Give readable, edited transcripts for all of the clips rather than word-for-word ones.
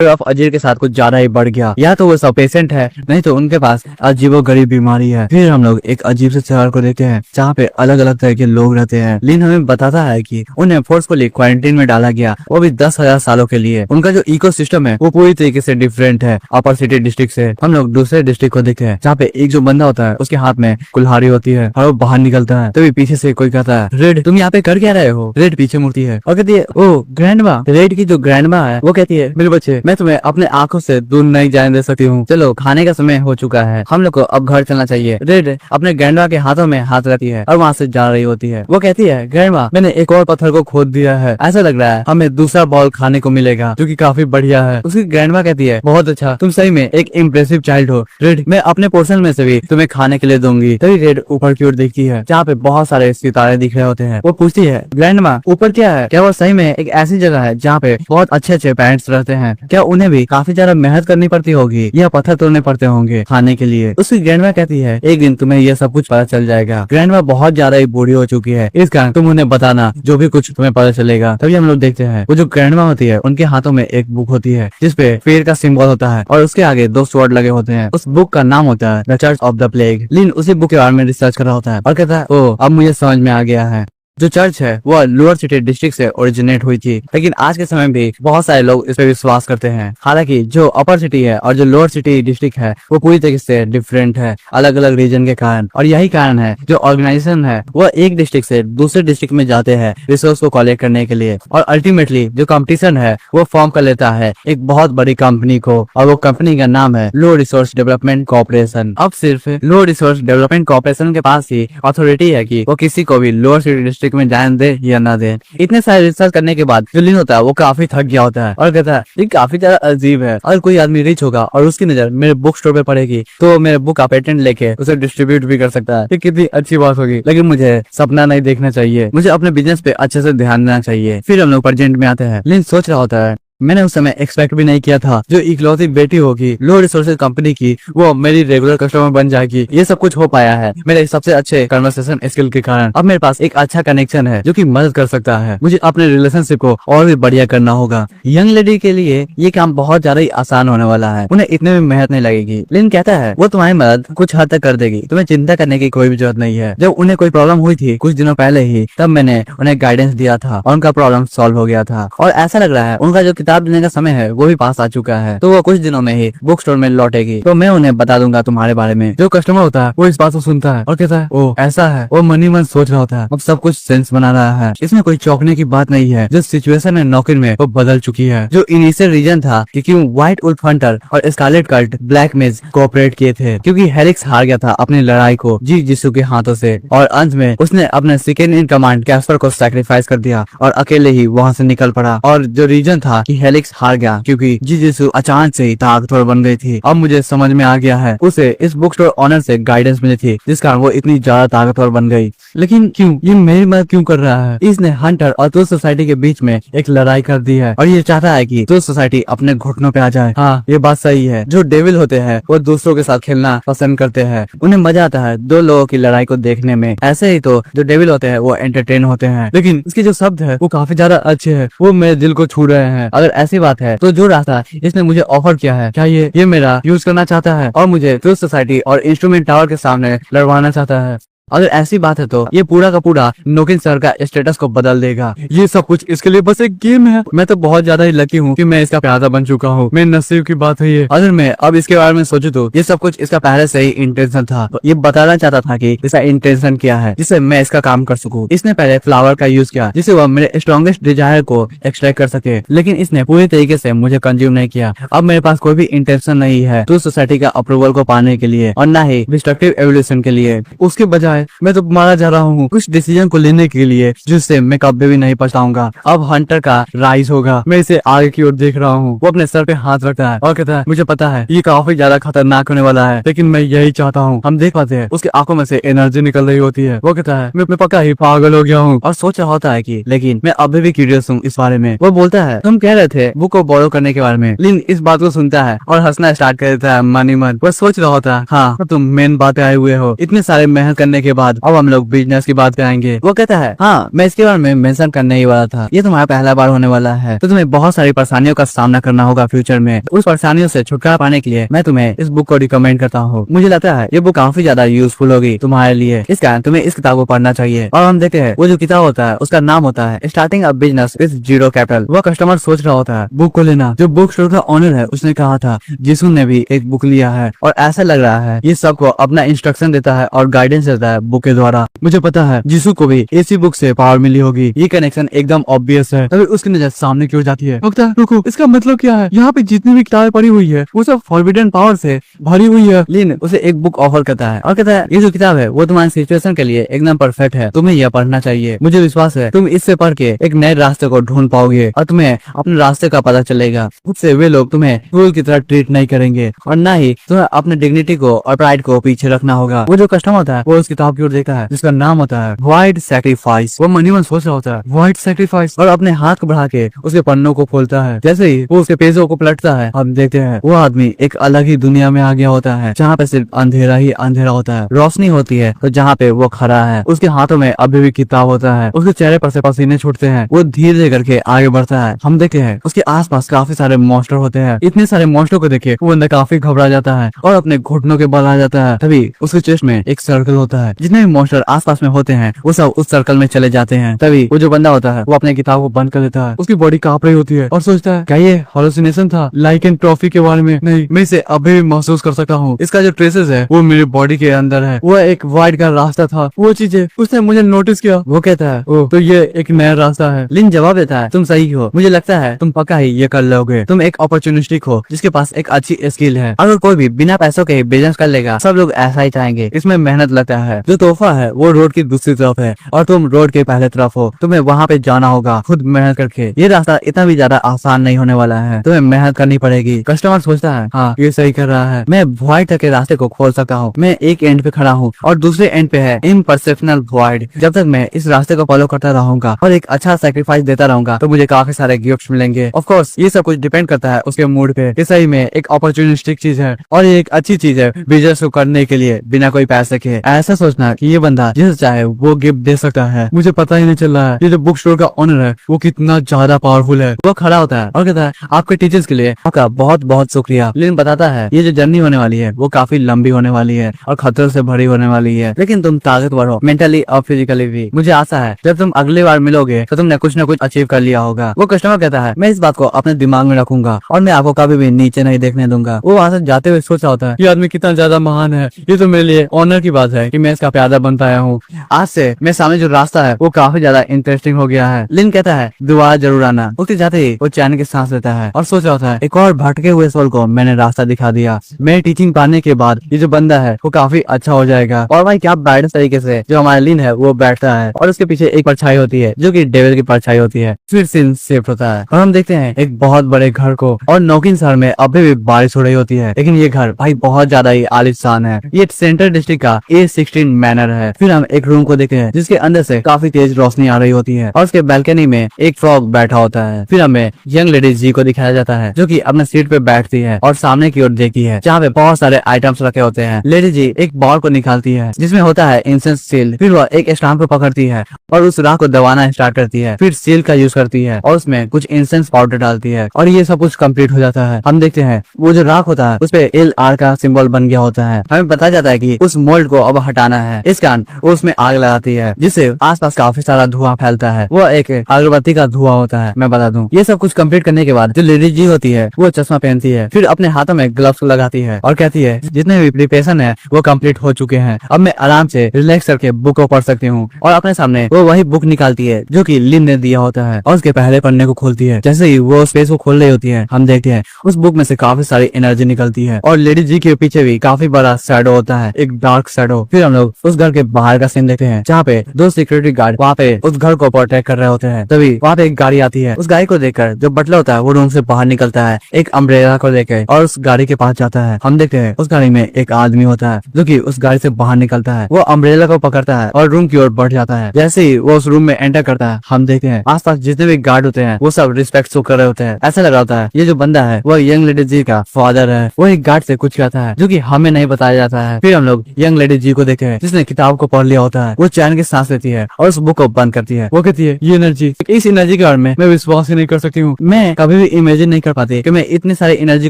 Of अजीर के साथ कुछ ज्यादा ही बढ़ गया। या तो वो सब पेशेंट है, नहीं तो उनके पास अजीबोगरीब बीमारी है। फिर हम लोग एक अजीब से शहर को देखते हैं जहाँ पे अलग अलग तरह के लोग रहते हैं। लिन हमें बताता है कि उन्हें फोर्सफुली क्वारंटीन में डाला गया, वो भी 10,000 सालों के लिए। उनका जो इकोसिस्टम है वो पूरी तरीके से डिफरेंट है अपर सिटी डिस्ट्रिक्ट से। हम लोग दूसरे डिस्ट्रिक्ट को देखते हैं जहाँ पे एक जो बंदा होता है उसके हाथ में कुल्हाड़ी होती है और वो बाहर निकलता है। तभी पीछे से कोई कहता है, रेड तुम यहाँ पे कर क्या रहे हो? रेड पीछे मुड़ती है और कहती है, ओ ग्रैंडमा। रेड की जो ग्रैंडमा है वो कहती है, मेरे बच्चे मैं तुम्हें अपने आंखों से दूर नहीं जाने दे सकती हूँ, चलो खाने का समय हो चुका है, हम लोग को अब घर चलना चाहिए। रेड अपने ग्रैंडमा के हाथों में हाथ रखती है और वहाँ से जा रही होती है। वो कहती है, ग्रैंडमा मैंने एक और पत्थर को खोद दिया है, ऐसा लग रहा है हमें दूसरा बॉल खाने को मिलेगा जो कि काफी बढ़िया है। उसकी ग्रैंडमा कहती है, बहुत अच्छा, तुम सही में एक इम्प्रेसिव चाइल्ड हो रेड, मैं अपने पोर्शन में से भी तुम्हें खाने के लिए दूंगी। तभी रेड ऊपर की ओर देखती है जहाँ पे बहुत सारे सितारे दिख रहे होते हैं। वो पूछती है, ग्रैंडमा ऊपर क्या है? क्या वो सही में एक ऐसी जगह है जहाँ पे बहुत अच्छे अच्छे पेरेंट्स रहते हैं? क्या उन्हें भी काफी ज्यादा मेहनत करनी पड़ती होगी या पत्थर तोड़ने पड़ते होंगे खाने के लिए? उसकी ग्रैंडमा कहती है, एक दिन तुम्हें यह सब कुछ पता चल जाएगा। ग्रैंडमा बहुत ज्यादा ही बूढ़ी हो चुकी है, इस कारण तुम उन्हें बताना जो भी कुछ तुम्हें पता चलेगा। तभी हम लोग देखते हैं वो जो ग्रैंडमा होती है उनके हाथों में एक बुक होती है जिसपे फेयर का सिंबल होता है और उसके आगे 2 स्वॉर्ड लगे होते हैं। उस बुक का नाम होता है the church of the plague. लिन उसी बुक के बारे में रिसर्च कर रहा होता है और कहता है, ओ अब मुझे समझ में आ गया है, जो चर्च है वो लोअर सिटी डिस्ट्रिक्ट से ओरिजिनेट हुई थी, लेकिन आज के समय भी बहुत सारे लोग इस पे विश्वास करते हैं। हालांकि जो अपर सिटी है और जो लोअर सिटी डिस्ट्रिक्ट है वो पूरी तरीके से डिफरेंट है अलग अलग रीजन के कारण। और यही कारण है जो ऑर्गेनाइजेशन है वो एक डिस्ट्रिक्ट से दूसरे डिस्ट्रिक्ट में जाते हैं रिसोर्स को कलेक्ट करने के लिए, और अल्टीमेटली जो कंपटीशन है वो फॉर्म कर लेता है एक बहुत बड़ी कंपनी को, और वो कंपनी का नाम है लो रिसोर्स डेवलपमेंट कॉर्पोरेशन। अब सिर्फ लो रिसोर्स डेवलपमेंट कॉर्पोरेशन के पास ही अथॉरिटी है कि वो किसी को भी लोअर सिटी डिस्ट्रिक्ट में जाने दे या ना दे। इतने सारे रिसर्च करने के बाद जो लिन होता है वो काफी थक गया होता है और कहता है, ये काफी ज्यादा अजीब है, अगर कोई आदमी रिच होगा और उसकी नजर मेरे बुक स्टोर पे पड़ेगी तो मेरे बुक का पेटेंट लेके उसे डिस्ट्रीब्यूट भी कर सकता है। ये कितनी अच्छी बात होगी, लेकिन मुझे सपना नहीं देखना चाहिए, मुझे अपने बिजनेस पे अच्छे से ध्यान देना चाहिए। फिर हम लोग प्रेजेंट में आते हैं। लिन सोच रहा होता है, मैंने उस समय एक्सपेक्ट भी नहीं किया था जो इकलौती बेटी होगी लो रिसोर्सेज कंपनी की वो मेरी रेगुलर कस्टमर बन जाएगी। ये सब कुछ हो पाया है मेरे सबसे अच्छे कन्वर्सेशन स्किल के कारण। अब मेरे पास एक अच्छा कनेक्शन है जो कि मदद कर सकता है। मुझे अपने रिलेशनशिप को और भी बढ़िया करना होगा। यंग लेडी के लिए ये काम बहुत ज्यादा ही आसान होने वाला है, उन्हें इतने भी मेहनत नहीं लगेगी। लिन कहता है, वो तुम्हारी मदद कुछ हद तक कर देगी, तुम्हें चिंता करने की कोई भी जरूरत नहीं है। जब उन्हें कोई प्रॉब्लम हुई थी कुछ दिनों पहले ही, तब मैंने उन्हें गाइडेंस दिया था और उनका प्रॉब्लम सॉल्व हो गया था, और ऐसा लग रहा है उनका जो किताब लेने का समय है वो भी पास आ चुका है, तो वो कुछ दिनों में ही बुक स्टोर में लौटेगी। तो मैं उन्हें बता दूंगा तुम्हारे बारे में। जो कस्टमर होता है वो इस बात को सुनता है और कहता है, ओ ऐसा है। वो मनी मन सोच रहा होता है, अब सब कुछ सेंस बना रहा है, इसमें कोई चौंकने की बात नहीं है। जो सिचुएशन है नौकरी में वो बदल चुकी है। जो इनिशियल रीजन था कि क्यों व्हाइट वुल्फ हंटर और स्कारलेट कल्ट ब्लैक मेज कोऑपरेट किए थे, क्योंकि हेलिक्स हार गया था अपनी लड़ाई को जी जिसु के हाथों से, और अंत में उसने अपने सेकेंड इन कमांड कैस्पर को सैक्रिफाइस कर दिया और अकेले ही वहाँ से निकल पड़ा। और जो रीजन था कि हेलिक्स हार गया क्योंकि जी जिसु अचानक से ही ताकतवर बन गई थी। अब मुझे समझ में आ गया है उसे इस बुक स्टोर ऑनर से गाइडेंस मिली थी जिस कारण वो इतनी ज्यादा ताकतवर बन गई। लेकिन क्यों ये मेरी मदद क्यों कर रहा है? इसने हंटर और तो सोसाइटी के बीच में एक लड़ाई कर दी है और ये चाहता है कि तो सोसाइटी अपने घुटनों पे आ जाए। हाँ ये बात सही है, जो डेविल होते हैं वो दूसरों के साथ खेलना पसंद करते हैं, उन्हें मजा आता है दो लोगों की लड़ाई को देखने में। ऐसे ही तो जो डेविल होते हैं वो एंटरटेन होते हैं, लेकिन इसके जो शब्द है वो काफी ज्यादा अच्छे है, वो मेरे दिल को छू रहे हैं। अगर ऐसी बात है तो जो रास्ता इसने मुझे ऑफर किया है, क्या ये मेरा यूज करना चाहता है और मुझे फिर सोसाइटी और इंस्ट्रूमेंट टावर के सामने लड़वाना चाहता है? अगर ऐसी बात है तो ये पूरा का पूरा नोकिन सर का स्टेटस को बदल देगा। ये सब कुछ इसके लिए बस एक गेम है। मैं तो बहुत ज्यादा ही लकी हूँ कि मैं इसका प्यादा बन चुका हूँ, मेरे नसीब की बात है ये। अगर मैं अब इसके बारे में सोचूं तो ये सब कुछ इसका पहले से ही इंटेंशन था। तो ये बताना चाहता था कि इसका इंटेंशन क्या है जिससे मैं इसका काम कर सकूँ। इसने पहले फ्लावर का यूज किया जिससे वह मेरे स्ट्रॉन्गेस्ट डिजायर को एक्सट्रैक्ट कर सके, लेकिन इसने पूरी तरीके से मुझे कंज्यूम नहीं किया। अब मेरे पास कोई भी इंटेंशन नहीं है तो सोसाइटी का अप्रूवल को पाने के लिए और न ही डिस्ट्रक्टिव एवोल्यूशन के लिए। उसके बजाय मैं तो मारा जा रहा हूँ कुछ डिसीजन को लेने के लिए जिससे मैं कभी भी नहीं पछताऊंगा। अब हंटर का राइज होगा। मैं इसे आगे की ओर देख रहा हूँ। वो अपने सर पे हाथ रखता है और कहता है, मुझे पता है ये काफी ज्यादा खतरनाक होने वाला है, लेकिन मैं यही चाहता हूँ। हम देख पाते हैं उसके आंखों में से एनर्जी निकल रही होती है। वो कहता है, मैं पक्का ही पागल हो गया हूँ, और सोच रहा होता है कि लेकिन मैं अभी भी क्यूरियस हूँ इस बारे में। वो बोलता है, तुम कह रहे थे बुक को बोरो करने के बारे में। लिन इस बात को सुनता है और हंसना स्टार्ट कर देता है मन ही मन। वो सोच रहा होता है, हाँ तुम मेन बात पे आए हुए हो। इतने सारे मेहनत करने करने के बाद अब हम लोग बिजनेस की बात करेंगे। वो कहता है हाँ मैं इसके बारे में मेंशन करने ही वाला था, ये तुम्हारा पहला बार होने वाला है तो तुम्हें बहुत सारी परेशानियों का सामना करना होगा फ्यूचर में। उस परेशानियों से छुटकारा पाने के लिए मैं तुम्हें इस बुक को रिकमेंड करता हूँ। मुझे लगता है ये बुक काफी ज्यादा यूजफुल होगी तुम्हारे लिए, इस कारण तुम्हें इस किताब को पढ़ना चाहिए। और हम देखते हैं वो जो किताब होता है उसका नाम होता है starting a business with zero capital. वो कस्टमर सोच रहा होता है बुक को लेना, जो बुक स्टोर का ऑनर है उसने कहा था जिसू ने भी एक बुक लिया है और ऐसा लग रहा है ये सबको अपना इंस्ट्रक्शन देता है और गाइडेंस देता है बुक के द्वारा। मुझे पता है जिसू को भी इसी बुक से पावर मिली होगी, ये कनेक्शन एकदम ऑब्वियस है। तभी उसकी नजर सामने की ओर जाती है। रुको इसका मतलब क्या है? यहाँ पे जितनी भी किताबें पड़ी हुई है वो सब फॉरबिडन पावर से भरी हुई है। लिन उसे एक बुक ऑफर करता है और कहता है ये जो किताब है वो तुम्हारी सिचुएशन के लिए एकदम परफेक्ट है, तुम्हें यह पढ़ना चाहिए। मुझे विश्वास है तुम इससे पढ़ के एक नए रास्ते को ढूंढ पाओगे और तुम्हें अपने रास्ते का पता चलेगा। उससे वे लोग तुम्हें फूल की तरह ट्रीट नहीं करेंगे और न ही तुम्हें अपने डिग्निटी को और प्राइड को पीछे रखना होगा। वो जो कस्टमर होता है वो उस किताब की ओर देखता है जिसका नाम होता है व्हाइट सैक्रिफाइस। वो मनी मन सोच रहा होता है व्हाइट सैक्रिफाइस और अपने हाथ को बढ़ा के उसके पन्नों को खोलता है। जैसे ही वो उसके पेजों को पलटता है हम देखते हैं वो आदमी एक अलग ही दुनिया में आ गया होता है जहाँ पे सिर्फ अंधेरा ही अंधेरा होता है, रोशनी होती है तो जहाँ पे वो खड़ा है उसके हाथों में अभी भी किताब होता है, उसके चेहरे पर से पसीने छूटते हैं, वो धीरे करके आगे बढ़ता है। हम देखते हैं उसके आसपास काफी सारे मॉन्स्टर होते हैं। इतने सारे मॉन्स्टर को देखे वो अंदर काफी घबरा जाता है और अपने घुटनों के बल आ जाता है। तभी उसके चेस्ट में एक सर्कल होता है, जितने भी मॉन्स्टर आसपास में होते हैं वो सब उस सर्कल में चले जाते हैं। तभी वो जो बंदा होता है वो अपने किताब को बंद कर देता है, उसकी बॉडी कांप रही होती है और सोचता है क्या ये हालुसिनेशन था लाइक एंड ट्रॉफी के बारे में? नहीं, मैं इसे अभी भी महसूस कर सकता हूँ, इसका जो ट्रेसेस है वो मेरी बॉडी के अंदर है। वो एक वाइट का रास्ता था, वो चीजें उसने मुझे नोटिस किया। वो कहता है ओह तो ये एक नया रास्ता है। लिन जवाब देता है तुम सही हो, मुझे लगता है तुम पक्का ही ये कर लोगे, तुम एक अपॉर्चुनिस्टिक हो जिसके पास एक अच्छी स्किल है। अगर कोई भी बिना पैसों के बिजनेस कर लेगा सब लोग ऐसा ही चाहेंगे, इसमें मेहनत लगता है। जो तोहफा है वो रोड की दूसरी तरफ है और तुम रोड के पहले तरफ हो, तुम्हें वहाँ पे जाना होगा खुद मेहनत करके। ये रास्ता इतना भी ज्यादा आसान नहीं होने वाला है, तुम्हें मेहनत करनी पड़ेगी। कस्टमर सोचता है हाँ ये सही कर रहा है, मैं व्हाइट के रास्ते को खोल सकता हूँ। मैं एक एंड पे खड़ा हूँ और दूसरे एंड पे है इम्परसेप्शनल वॉइड। जब तक मैं इस रास्ते को फॉलो करता रहूंगा और एक अच्छा सैक्रिफाइस देता रहूंगा तो मुझे काफी सारे गिफ्ट्स मिलेंगे। ऑफ कोर्स ये सब कुछ डिपेंड करता है उसके मूड पे। ये सही में एक अपॉर्चुनिस्टिक चीज है और ये एक अच्छी चीज है बिजनेस को करने के लिए बिना कोई पैसे के। ऐसा सोचना कि ये बंदा जिसे चाहे वो गिफ्ट दे सकता है, मुझे पता ही नहीं चल रहा है ये जो बुक स्टोर का ओनर है वो कितना ज्यादा पावरफुल है। वो खड़ा होता है और कहता है आपके टीचर्स के लिए आपका बहुत बहुत शुक्रिया। लिन बताता है ये जो जर्नी होने वाली है वो काफी लंबी होने वाली है और खतरों से भरी होने वाली है, लेकिन तुम ताकतवर हो मेंटली और फिजिकली भी। मुझे आशा है जब तुम अगली बार मिलोगे तो तुमने कुछ न कुछ अचीव कर लिया होगा। वो कस्टमर कहता है मैं इस बात को अपने दिमाग में रखूंगा और मैं आपको कभी भी नीचे नहीं देखने दूंगा। वो वहाँ से जाते हुए सोचा होता है ये आदमी कितना ज्यादा महान है, ये तो मेरे लिए ऑनर की बात है कि मैं इसका प्यादा बन पाया हूँ। आज से मेरे सामने जो रास्ता है वो काफी ज्यादा इंटरेस्टिंग हो गया है। लिन कहता है दोबारा जरूर आना। उसके जाते ही वो चैन की सांस लेता है और सोच रहा होता है एक और भटके हुए सोल को मैंने रास्ता दिखा दिया। मेरी टीचिंग पाने के बाद ये जो बंदा है वो काफी अच्छा हो जाएगा। और भाई क्या बैड तरीके से जो हमारा लिन है वो बैठता है और उसके पीछे एक परछाई होती है जो कि डेविल की परछाई होती है। फिर सीन शिफ्ट होता है और हम देखते हैं एक बहुत बड़े घर को और नोकिन शहर में अभी भी बारिश हो रही होती है, लेकिन ये घर भाई बहुत ज्यादा ही आलीशान है। ये सेंट्रल डिस्ट्रिक्ट का A16 मैनर है। फिर हम एक रूम को देखते हैं जिसके अंदर से काफी तेज रोशनी आ रही होती है और उसके बैल्कनी में एक फ्रॉग बैठा होता है। फिर हमें यंग लेडी जी को दिखाया जाता है जो कि अपने सीट पे बैठती है और सामने की ओर देखती है जहाँ पे बहुत सारे आइटम्स रखे होते हैं। लेडी जी एक बॉल को निकालती है जिसमें होता है इंसेंस सील। फिर वह एक स्टाम्प को पकड़ती है और उस राख को दबाना स्टार्ट करती है। फिर सील का यूज करती है और उसमें कुछ इंसेंस पाउडर डालती है और ये सब कुछ कंप्लीट हो जाता है। हम देखते हैं वो जो राख होता है उस पे LR का सिंबल बन गया होता है। हमें बताया जाता है कि उस मोल्ड को अब हटाना है, इस कारण वो उसमें आग लगाती है जिससे आसपास काफी सारा धुआं फैलता है। वो एक अगरबत्ती का धुआं होता है। मैं बता दूं ये सब कुछ कंप्लीट करने के बाद जो लेडी जी होती है वो चश्मा पहनती है, फिर अपने हाथों में ग्लव्स लगाती है और कहती है जितने भी प्रिपरेशन है वो कंप्लीट हो चुके हैं, अब मैं आराम से रिलैक्स करके बुक को पढ़ सकती हूँ। और अपने सामने वो वही बुक निकालती है जो कि लिन ने दिया होता है और उसके पहले पन्ने को खोलती है। जैसे ही वो स्पेस को खोल रही होती है हम देखते हैं उस बुक में से काफी सारी एनर्जी निकलती है और लेडी जी के पीछे भी काफी बड़ा शैडो होता है, एक डार्क शैडो। फिर हम लोग उस घर के बाहर का सीन देखते हैं जहाँ पे 2 सिक्योरिटी गार्ड वहाँ पे उस घर को प्रोटेक्ट कर रहे होते हैं। तभी वहाँ पे एक गाड़ी आती है। उस गाड़ी को देखकर जो बटलर होता है वो रूम से बाहर निकलता है एक अम्ब्रेला को लेकर और उस गाड़ी के पास जाता है। हम देखते हैं उस गाड़ी में एक आदमी होता है जो कि उस गाड़ी से बाहर निकलता है। वो अम्ब्रेला को पकड़ता है और रूम की ओर बढ़ जाता है। जैसे ही वो उस रूम में एंटर करता है हम देखते हैं आसपास जितने भी गार्ड होते हैं वो सब रिस्पेक्ट शो कर रहे होते हैं। ऐसा लग रहा होता है ये जो बंदा है वो यंग लेडी जी का फादर है। वो एक गार्ड से कुछ कहता है जो कि हमें नहीं बताया जाता है। फिर हम लोग यंग लेडी जी को देखते हैं है जिसने किताब को पढ़ लिया होता है वो चैन की सांस लेती है और उस बुक को बंद करती है। वो कहती है ये एनर्जी, इस एनर्जी के बारे में मैं विश्वास ही नहीं कर सकती हूँ। मैं कभी भी इमेजिन नहीं कर पाती कि मैं इतनी सारी एनर्जी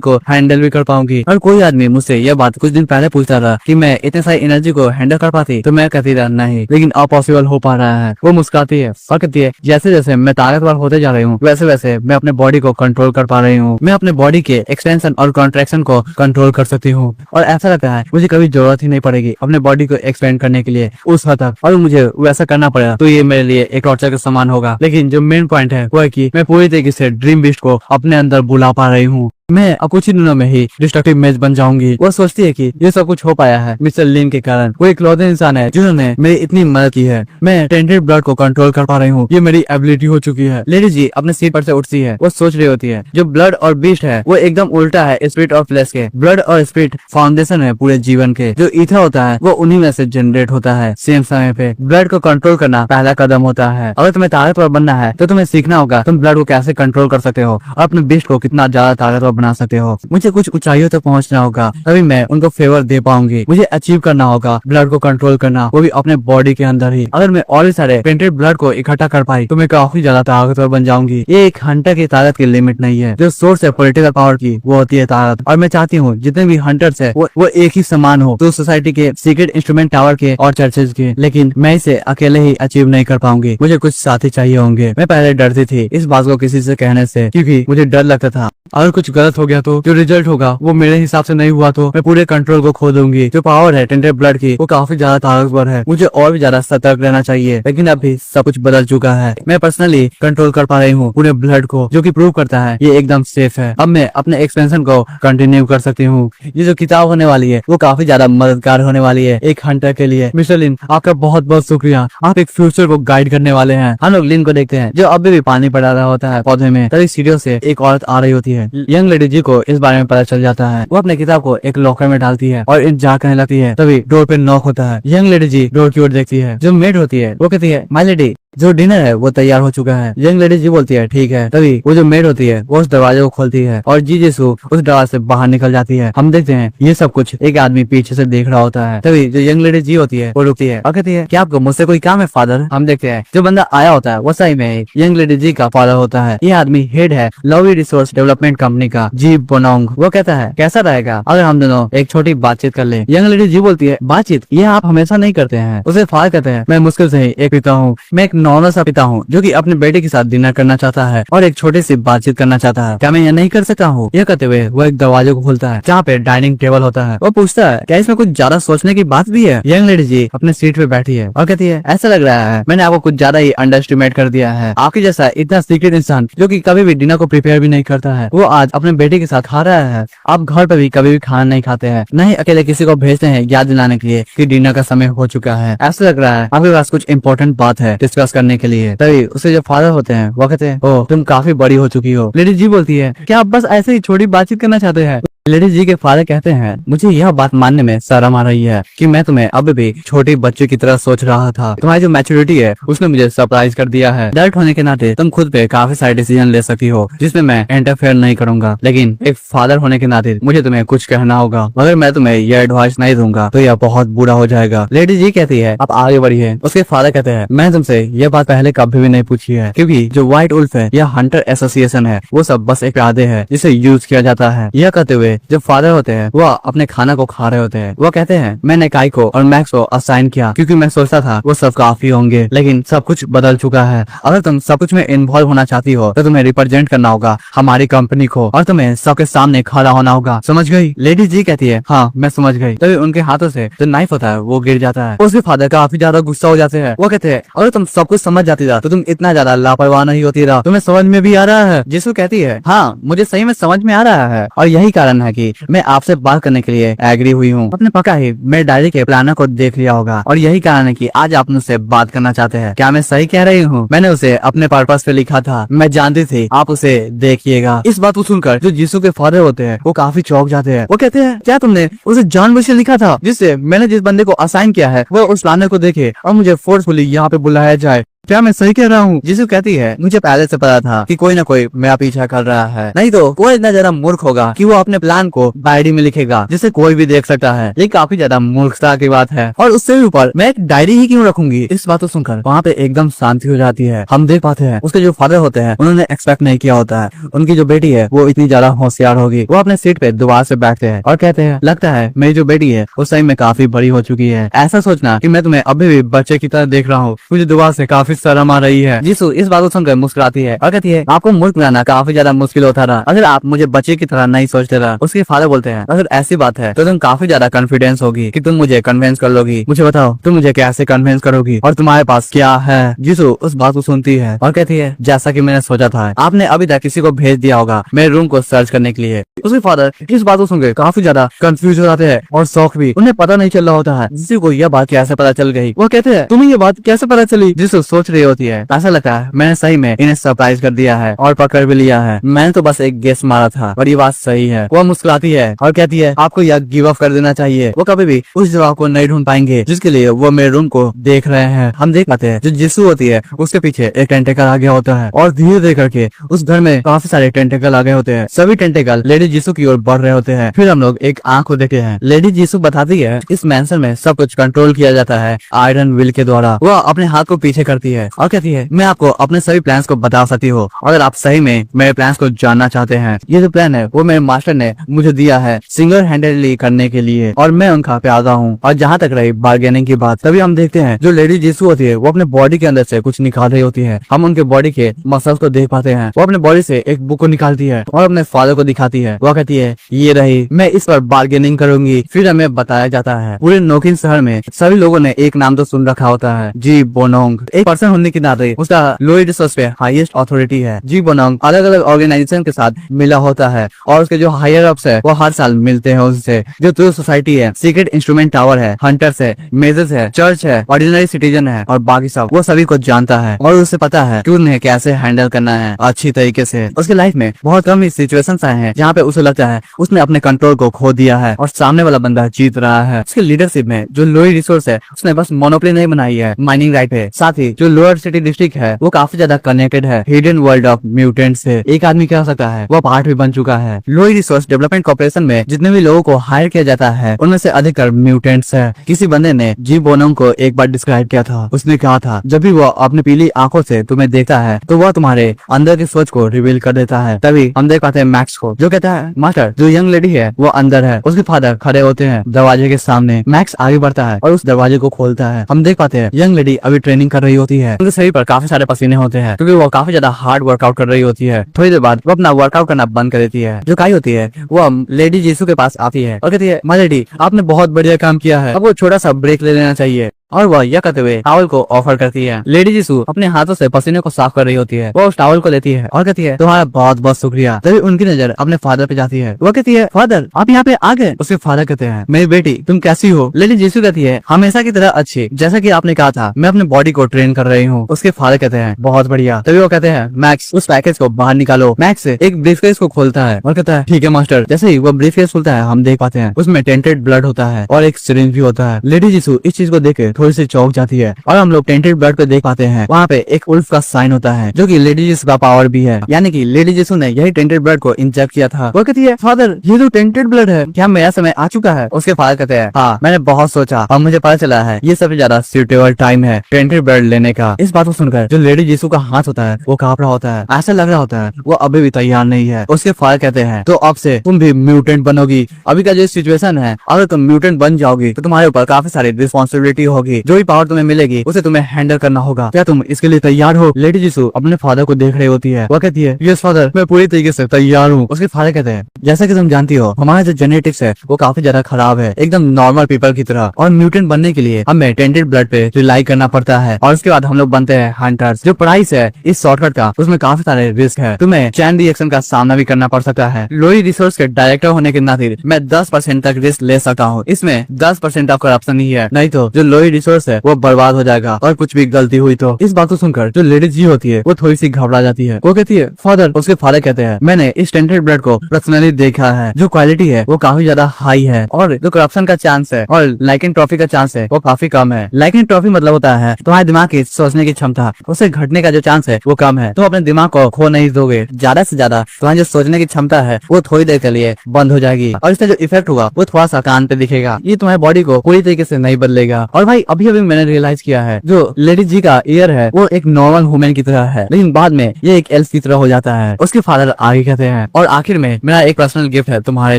को हैंडल भी कर पाऊंगी। और कोई आदमी मुझसे यह बात कुछ दिन पहले पूछता था कि मैं इतने सारी एनर्जी को हैंडल कर पाती, तो मैं कहती था नहीं, लेकिन अब पॉसिबल हो पा रहा है। वो मुस्कुराती है और कहती है जैसे जैसे मैं ताकतवर होते जा रही हूँ वैसे वैसे मैं अपने बॉडी को कंट्रोल कर पा रही हूँ। मैं अपने बॉडी के एक्सटेंशन और कॉन्ट्रैक्शन को कंट्रोल कर सकती हूँ और ऐसा लगता है मुझे कभी जरूरत ही नहीं पड़ेगी अपने बॉडी को एक्सपेंड करने के लिए उस हद तक। और मुझे वैसा करना पड़ेगा तो ये मेरे लिए एक टॉर्चर के समान होगा। लेकिन जो मेन पॉइंट है वो है कि मैं पूरी तरीके से ड्रीम बीस्ट को अपने अंदर बुला पा रही हूँ। मैं अब कुछ ही दिनों में ही डिस्ट्रक्टिव मेज बन जाऊंगी। वो सोचती है कि ये सब कुछ हो पाया है मिस्टर लिन के कारण। वो एक लौते इंसान है जिन्होंने मेरी इतनी मदद की है। मैं टेंटेड ब्लड को कंट्रोल कर पा रही हूँ, ये मेरी एबिलिटी हो चुकी है। लेडी जी अपने सीट पर से उठती है। वो सोच रही होती है जो ब्लड और बीस्ट है वो एकदम उल्टा है स्पिरिट और फ्लैश के। ब्लड और स्पिरिट फाउंडेशन है पूरे जीवन के। जो ईथर होता है वो उन्हीं में से जनरेट होता है सेम समय पे। ब्लड को कंट्रोल करना पहला कदम होता है। अगर तुम्हें ताकतवर बनना है तो तुम्हें सीखना होगा तुम ब्लड को कैसे कंट्रोल कर सकते हो और अपने बीस्ट को कितना ज्यादा ताकतवर बना सकते हो। मुझे कुछ ऊंचाइयों तक पहुंचना होगा तभी मैं उनको फेवर दे पाऊंगी। मुझे अचीव करना होगा ब्लड को कंट्रोल करना, वो भी अपने बॉडी के अंदर ही। अगर मैं और भी सारे पेंटेड ब्लड को इकट्ठा कर पाई तो मैं काफी ज्यादा ताकतवर बन जाऊंगी। ये एक हंटर की ताकत की लिमिट नहीं है। जो सोर्स है पॉलिटिकल पावर की वो होती है ताकत। और मैं चाहती हूँ जितने भी हंटर्स है वो एक ही समान हो, तो सोसाइटी के सीक्रेट इंस्ट्रूमेंट टावर के और चर्चेज के। लेकिन मैं इसे अकेले ही अचीव नहीं कर पाऊंगी, मुझे कुछ साथी चाहिए होंगे। मैं पहले डरती थी इस बात को किसी से कहने से, क्योंकि मुझे डर लगता था अगर कुछ गलत हो गया तो जो रिजल्ट होगा वो मेरे हिसाब से नहीं हुआ तो मैं पूरे कंट्रोल को खो दूंगी। जो पावर है टेंटेड ब्लड की वो काफी ज्यादा ताकतवर है, मुझे और भी ज्यादा सतर्क रहना चाहिए। लेकिन अभी सब कुछ बदल चुका है। मैं पर्सनली कंट्रोल कर पा रही हूँ पूरे ब्लड को, जो कि प्रूव करता है ये एकदम सेफ है। अब मैं अपने एक्सपेंशन को कंटिन्यू कर सकती हूँ। ये जो किताब होने वाली है वो काफी ज्यादा मददगार होने वाली है एक हंटर के लिए। मिस्टर लिन आपका बहुत बहुत शुक्रिया, आप एक फ्यूचर को गाइड करने वाले हैं। हम लोग लिन को देखते हैं जो अभी भी पानी पड़ा रहा होता है पौधे में। तभी सीढ़ियों से एक औरत आ रही होती है। यंग लेडी जी को इस बारे में पता चल जाता है। वो अपने किताब को एक लॉकर में डालती है और इंतजार करने लगती है। तभी डोर पे नॉक होता है। यंग लेडी जी डोर की ओर देखती है। जो मेड होती है वो कहती है माय लेडी जो डिनर है वो तैयार हो चुका है। यंग लेडी जी बोलती है ठीक है। तभी वो जो मेड होती है वो उस दरवाजे को खोलती है और जी जेसु उस दरवाजे से बाहर निकल जाती है। हम देखते हैं ये सब कुछ एक आदमी पीछे से देख रहा होता है। तभी जो यंग लेडी जी होती है वो रुकती है और कहती है क्या आपको मुझसे कोई काम है फादर। हम देखते हैं जो बंदा आया होता है वो सही में यंग लेडी जी का फादर होता है। ये आदमी हेड है लवी रिसोर्स डेवलपमेंट कंपनी का, जी बोनोंग। वो कहता है कैसा रहेगा अगर हम दोनों एक छोटी बातचीत कर ले। यंग लेडी जी बोलती है बातचीत ये आप हमेशा नहीं करते हैं। उसे फादर कहते हैं मैं मुश्किल से ही एक पिता हूँ, मैं एक नॉर्मल सा पिता हूँ जो कि अपने बेटे के साथ डिनर करना चाहता है और एक छोटी सी बातचीत करना चाहता है। क्या मैं यह नहीं कर सकता हूँ। यह कहते हुए वो एक दरवाजे को खोलता है जहाँ पे डाइनिंग टेबल होता है। वो पूछता है क्या इसमें कुछ ज्यादा सोचने की बात भी है। यंग लेडी जी अपने सीट पे बैठी है और कहती है ऐसा लग रहा है मैंने आपको कुछ ज्यादा ही अंडर एस्टिमेट कर दिया है। आपके जैसा इतना सीक्रेट इंसान जो कि कभी भी डिनर को प्रिपेयर भी नहीं करता है वो आज अपने बेटे के साथ खा रहा है। आप घर पे भी कभी भी खाना नहीं खाते हैं, न ही अकेले किसी को भेजते हैं याद दिलाने के लिए कि डिनर का समय हो चुका है। ऐसा लग रहा है आपके पास कुछ इंपॉर्टेंट बात है डिस्कस करने के लिए। तभी उसे जो फादर होते हैं वो कहते हैं ओह तुम काफी बड़ी हो चुकी हो। लेडी जी बोलती है क्या आप बस ऐसे ही छोटी बातचीत करना चाहते हैं। लेडी जी के फादर कहते हैं मुझे यह बात मानने में शर्म आ रही है कि मैं तुम्हें अब भी छोटे बच्चे की तरह सोच रहा था। तुम्हारी जो मैच्योरिटी है उसने मुझे सरप्राइज कर दिया है। डर्ट होने के नाते तुम खुद पे काफी सारे डिसीजन ले सकती हो जिसमें मैं इंटरफेयर नहीं करूंगा, लेकिन एक फादर होने के नाते मुझे तुम्हें कुछ कहना होगा। अगर मैं तुम्हें यह एडवाइस नहीं दूंगा तो यह बहुत बुरा हो जाएगा। लेडी जी कहती है आप आगे बढ़िए। उसके फादर कहते हैं मैं तुमसे यह बात पहले कभी भी नहीं पूछी है, क्योंकि जो व्हाइट उल्फ है या हंटर एसोसिएशन है वो सब बस एक आदे है जिसे यूज किया जाता है। यह कहते हुए जो फादर होते हैं वो अपने खाना को खा रहे होते हैं। वो कहते हैं मैंने काई को और मैक्स को असाइन किया क्योंकि मैं सोचता था वो सब काफी होंगे, लेकिन सब कुछ बदल चुका है। अगर तुम सब कुछ में इन्वॉल्व होना चाहती हो तो तुम्हें रिप्रेजेंट करना होगा हमारी कंपनी को और तुम्हें सबके सामने खड़ा होना होगा, समझ गई। लेडी जी कहती है हाँ मैं समझ गई। तभी उनके हाथों से जो नाइफ होता है वो गिर जाता है। उसके फादर काफी ज्यादा गुस्सा हो जाते हैं। वो कहते हैं अगर तुम सब कुछ समझ जाती तो तुम इतना ज्यादा लापरवाह नहीं होती। तुम्हें समझ में भी आ रहा है। जिसको कहती है हाँ मुझे सही में समझ में आ रहा है और यही कारण है कि मैं आपसे बात करने के लिए एग्री हुई हूँ। अपने पक्का ही मेरे डायरी के प्लानर को देख लिया होगा और यही कारण है कि आज आप मुझसे बात करना चाहते हैं। क्या मैं सही कह रही हूँ। मैंने उसे अपने पर्पस पे लिखा था, मैं जानती थी आप उसे देखिएगा। इस बात को सुनकर जो यीशु के फादर होते हैं वो काफी चौंक जाते हैं। वो कहते हैं क्या तुमने उसे जानबूझ के लिखा था जिससे मैंने जिस बंदे को असाइन किया है वो उस प्लानर को देखे और मुझे फोर्सफुली यहाँ पे बुलाया जाए। क्या मैं सही कह रहा हूँ? जीसू कहती है मुझे पहले से पता था कि कोई ना कोई मेरा पीछा कर रहा है, नहीं तो कोई इतना ज्यादा मूर्ख होगा कि वो अपने प्लान को डायरी में लिखेगा जिसे कोई भी देख सकता है। ये काफी ज्यादा मूर्खता की बात है। और उससे भी ऊपर मैं एक डायरी ही क्यों रखूंगी? इस बात को सुनकर वहाँ पे एकदम शांति हो जाती है। हम देख पाते हैं उसके जो फादर होते हैं उन्होंने एक्सपेक्ट नहीं किया होता है उनकी जो बेटी है वो इतनी ज्यादा होशियार होगी। वो अपने सीट पे दोबारा से बैठते हैं और कहते हैं लगता है मेरी जो बेटी है वो सही में काफी बड़ी हो चुकी है। ऐसा सोचना कि मैं तुम्हें अभी भी बच्चे की तरह देख रहा हूँ मुझे दोबारा से काफी शर्म आ रही है। जीसू इस बात को सुनकर मुस्कुराती है और कहती है आपको मूर्ख बनाना काफी ज्यादा मुश्किल होता रहा अगर आप मुझे बच्चे की तरह नहीं सोचते रहा। उसके फादर बोलते हैं अगर ऐसी बात है तो तुम काफी ज्यादा कॉन्फिडेंस होगी कि तुम मुझे कन्विंस कर लोगी। मुझे बताओ तुम मुझे कैसे कन्विंस करोगी और तुम्हारे पास क्या है? जीसू उस बात को सुनती है और कहती है जैसा कि मैंने सोचा था आपने अभी तक किसी को भेज दिया होगा मेरे रूम को सर्च करने के लिए। उसके फादर इस बात को सुनकर काफी ज्यादा कंफ्यूज हो जाते हैं और शौक भी उन्हें पता नहीं चल रहा होता है जीसू को यह बात कैसे पता चल गई। वो कहते हैं तुम्हें ये बात कैसे पता चली? जीसू सोच रही होती है ऐसा लगता है मैंने सही में इन्हें सरप्राइज कर दिया है और पकड़ भी लिया है। मैंने तो बस एक गेस मारा था और ये बात सही है। वो मुस्कुराती है और कहती है आपको यह गिव अप कर देना चाहिए। वो कभी भी उस जगह को नहीं ढूंढ पाएंगे जिसके लिए वो मेरे रूम को देख रहे हैं। हम देख पाते हैं जो जीसू होती है उसके पीछे एक टेंटेकल आ गया होता है और धीरे धीरे करके उस घर में काफी सारे टेंटेकल आ गए होते हैं। सभी टेंटेकल लेडी जीसू की ओर बढ़ रहे होते हैं। फिर हम लोग एक आंख को देखते हैं। लेडी जीसू बताती है इस मैंशन में सब कुछ कंट्रोल किया जाता है आयरन विल के द्वारा। वह अपने हाथ को पीछे करती है और कहती है मैं आपको अपने सभी प्लान्स को बता सकती हूँ अगर आप सही में मेरे प्लान्स को जानना चाहते हैं। ये जो प्लान है वो मेरे मास्टर ने मुझे दिया है सिंगल हैंडेडली करने के लिए और मैं उनका प्यादा हूँ। और जहाँ तक रही बार्गेनिंग की बात तभी हम देखते हैं जो लेडी जीसू होती है वो अपने बॉडी के अंदर से कुछ निकाल रही होती है। हम उनके बॉडी के मसल्स को देख पाते हैं। वो अपने बॉडी से एक बुक को निकालती है और अपने फादर को दिखाती है। वो कहती है ये रही मैं इस पर बार्गेनिंग करूंगी। फिर हमें बताया जाता है पूरे नोकिन शहर में सभी लोगों ने एक नाम तो सुन रखा होता है जी बोनोंग। एक पर्सन होने के नाते उसका लोअर रिसोर्स पे हाईएस्ट अथॉरिटी है। जी बोनोंग अलग अलग ऑर्गेनाइजेशन के साथ मिला होता है और उसके जो हायर अप्स है वो हर साल मिलते हैं उससे। जो ट्रू सोसाइटी है सीक्रेट इंस्ट्रूमेंट टावर है हंटर्स है मेजर्स है चर्च है ऑर्डिनरी सिटीजन है और बाकी सब वो सभी को जानता है और उसे पता है कि उन्हें कैसे हैंडल करना है अच्छी तरीके से। उसके लाइफ में बहुत कम सिचुएशंस आए हैं जहाँ पे उसे लगता है उसने अपने कंट्रोल को खो दिया है और सामने वाला बंदा जीत रहा है। उसके लीडरशिप में जो लोअर रिसोर्स है उसने बस मोनोपोली नहीं बनाई है माइनिंग राइट पे। साथ ही जो लोअर सिटी डिस्ट्रिक्ट है वो काफी ज्यादा कनेक्टेड है हिडन वर्ल्ड ऑफ म्यूटेंट से। एक आदमी क्या हो सकता है वो पार्ट भी बन चुका है। लोअर रिसोर्स डेवलपमेंट कॉर्पोरेशन में जितने भी लोगों को हायर किया जाता है उनमें से अधिकतर म्यूटेंट्स है। किसी बंदे ने जी बोनोंग को एक बार डिस्क्राइब किया था। उसने कहा था जब भी वो अपनी पीली आंखों से तुम्हें देखता है तो वह तुम्हारे अंदर की सोच को रिवील कर देता है। तभी हम देख पाते हैं मैक्स को जो कहता है मास्टर जो यंग लेडी है वो अंदर है। उसके फादर खड़े होते हैं दरवाजे के सामने। मैक्स आगे बढ़ता है और उस दरवाजे को खोलता है। हम देख पाते हैं यंग लेडी अभी ट्रेनिंग कर रही होती है। उनके शरीर पर काफी सारे पसीने होते हैं क्योंकि वो काफी ज्यादा हार्ड वर्कआउट कर रही होती है। थोड़ी देर बाद वो अपना वर्कआउट करना बंद कर देती है। जो काई होती है वो लेडी जीसू के पास आती है और कहती है माय लेडी आपने बहुत बढ़िया काम किया है अब वो छोटा सा ब्रेक ले लेना चाहिए। और वह यह कहते हुए टावल को ऑफर करती है। लेडी जीसू अपने हाथों से पसीने को साफ कर रही होती है। वो उस टावल को लेती है और कहती है तुम्हारा बहुत बहुत शुक्रिया। तभी उनकी नजर अपने फादर पे जाती है। वो कहती है फादर आप यहाँ पे आ गए। उसके फादर कहते हैं मेरी बेटी तुम कैसी हो? लेडी जीसू कहती है हमेशा की तरह अच्छी जैसा कि आपने कहा था मैं अपने बॉडी को ट्रेन कर रही हूँ। उसके फादर कहते हैं बहुत बढ़िया। तभी वो कहते हैं मैक्स उस पैकेज को बाहर निकालो। मैक्स एक ब्रीफकेस को खोलता है और कहता है ठीक है मास्टर। जैसे ही वो ब्रीफकेस खोलता है हम देख पाते हैं उसमें टेंटेड ब्लड होता है और एक सिरिंज भी होता है। लेडी जीसू इस चीज को देख के थोड़ी सी चौंक जाती है और हम लोग टेंटेड ब्लड को देख पाते हैं। वहाँ पे एक उल्फ का साइन होता है जो कि लेडी जीसू का पावर भी है यानी कि लेडी जीसू ने यही टेंटेड ब्लड को इंजेक्ट किया था। वो कहती है फादर ये तो टेंटेड ब्लड है क्या मेरा समय आ चुका है? उसके फादर कहते हैं हाँ मैंने बहुत सोचा और मुझे पता चला है ये सबसे ज्यादा सुटेबल टाइम है टेंटेड ब्लड लेने का। इस बात को सुनकर जो लेडी जीसू का हाथ होता है वो कांप रहा होता है। ऐसा लग रहा होता है वो अभी भी तैयार नहीं है। उसके फादर कहते हैं तो अब से तुम भी म्यूटेंट बनोगी। अभी का जो सिचुएशन है अगर तुम म्यूटेंट बन जाओगी तो तुम्हारे ऊपर काफी सारी रिस्पॉन्सिबिलिटी होगी। जो भी पावर तुम्हें मिलेगी उसे तुम्हें हैंडल करना होगा। क्या तुम इसके लिए तैयार हो? लेडी जीसू अपने फादर को देख रही होती है। वो कहती है यस फादर मैं पूरी तरीके से तैयार हूँ। उसके फादर कहते हैं जैसा कि तुम जानती हो हमारा जो जेनेटिक्स है वो काफी ज्यादा खराब है एकदम नॉर्मल पीपल की तरह और म्यूटेंट बनने के लिए हमें टेंटेड ब्लड पे रिलाई करना पड़ता है और उसके बाद हम लोग बनते हैं हंटर्स। जो प्राइस है इस शॉर्टकट का उसमें काफी सारे रिस्क है। तुम्हें चैन रिएक्शन का सामना भी करना पड़ सकता है। लोअर रिसोर्स के डायरेक्टर होने के नाते मैं 10% तक रिस्क ले सकता हूँ। इसमें 10% ऑफ करप्शन ही है नहीं तो जो लोअर रिसोर्स है वो बर्बाद हो जाएगा और कुछ भी गलती हुई तो। इस बात को सुनकर जो लेडी होती है वो थोड़ी सी घबरा जाती है। वो कहती है फादर। उसके फादर कहते हैं मैंने इस टेंटेड ब्लड को पर्सनली भी देखा है, जो क्वालिटी है वो काफी ज्यादा हाई है और जो करप्शन का चांस है और लाइकेन ट्रॉफी का चांस है वो काफी कम है। लाइकेन ट्रॉफी मतलब होता है तुम्हारे दिमाग की सोचने की क्षमता, उसे घटने का जो चांस है वो कम है। तुम अपने दिमाग को खो नहीं दोगे, ज्यादा से ज्यादा तुम्हारी जो सोचने की क्षमता है वो थोड़ी देर के लिए बंद हो जाएगी और इससे जो इफेक्ट होगा वो थोड़ा सा कान पे दिखेगा। ये तुम्हारे बॉडी को पूरी तरीके से नहीं बदलेगा। और भाई अभी अभी मैंने रियलाइज किया है जो लेडी जी का ईयर है वो एक नॉर्मल वुमेन की तरह है, लेकिन बाद में ये एक एल्फ की तरह हो जाता है। उसके फादर आगे कहते हैं और आखिर में मेरा एक पर्सनल गिफ्ट है तुम्हारे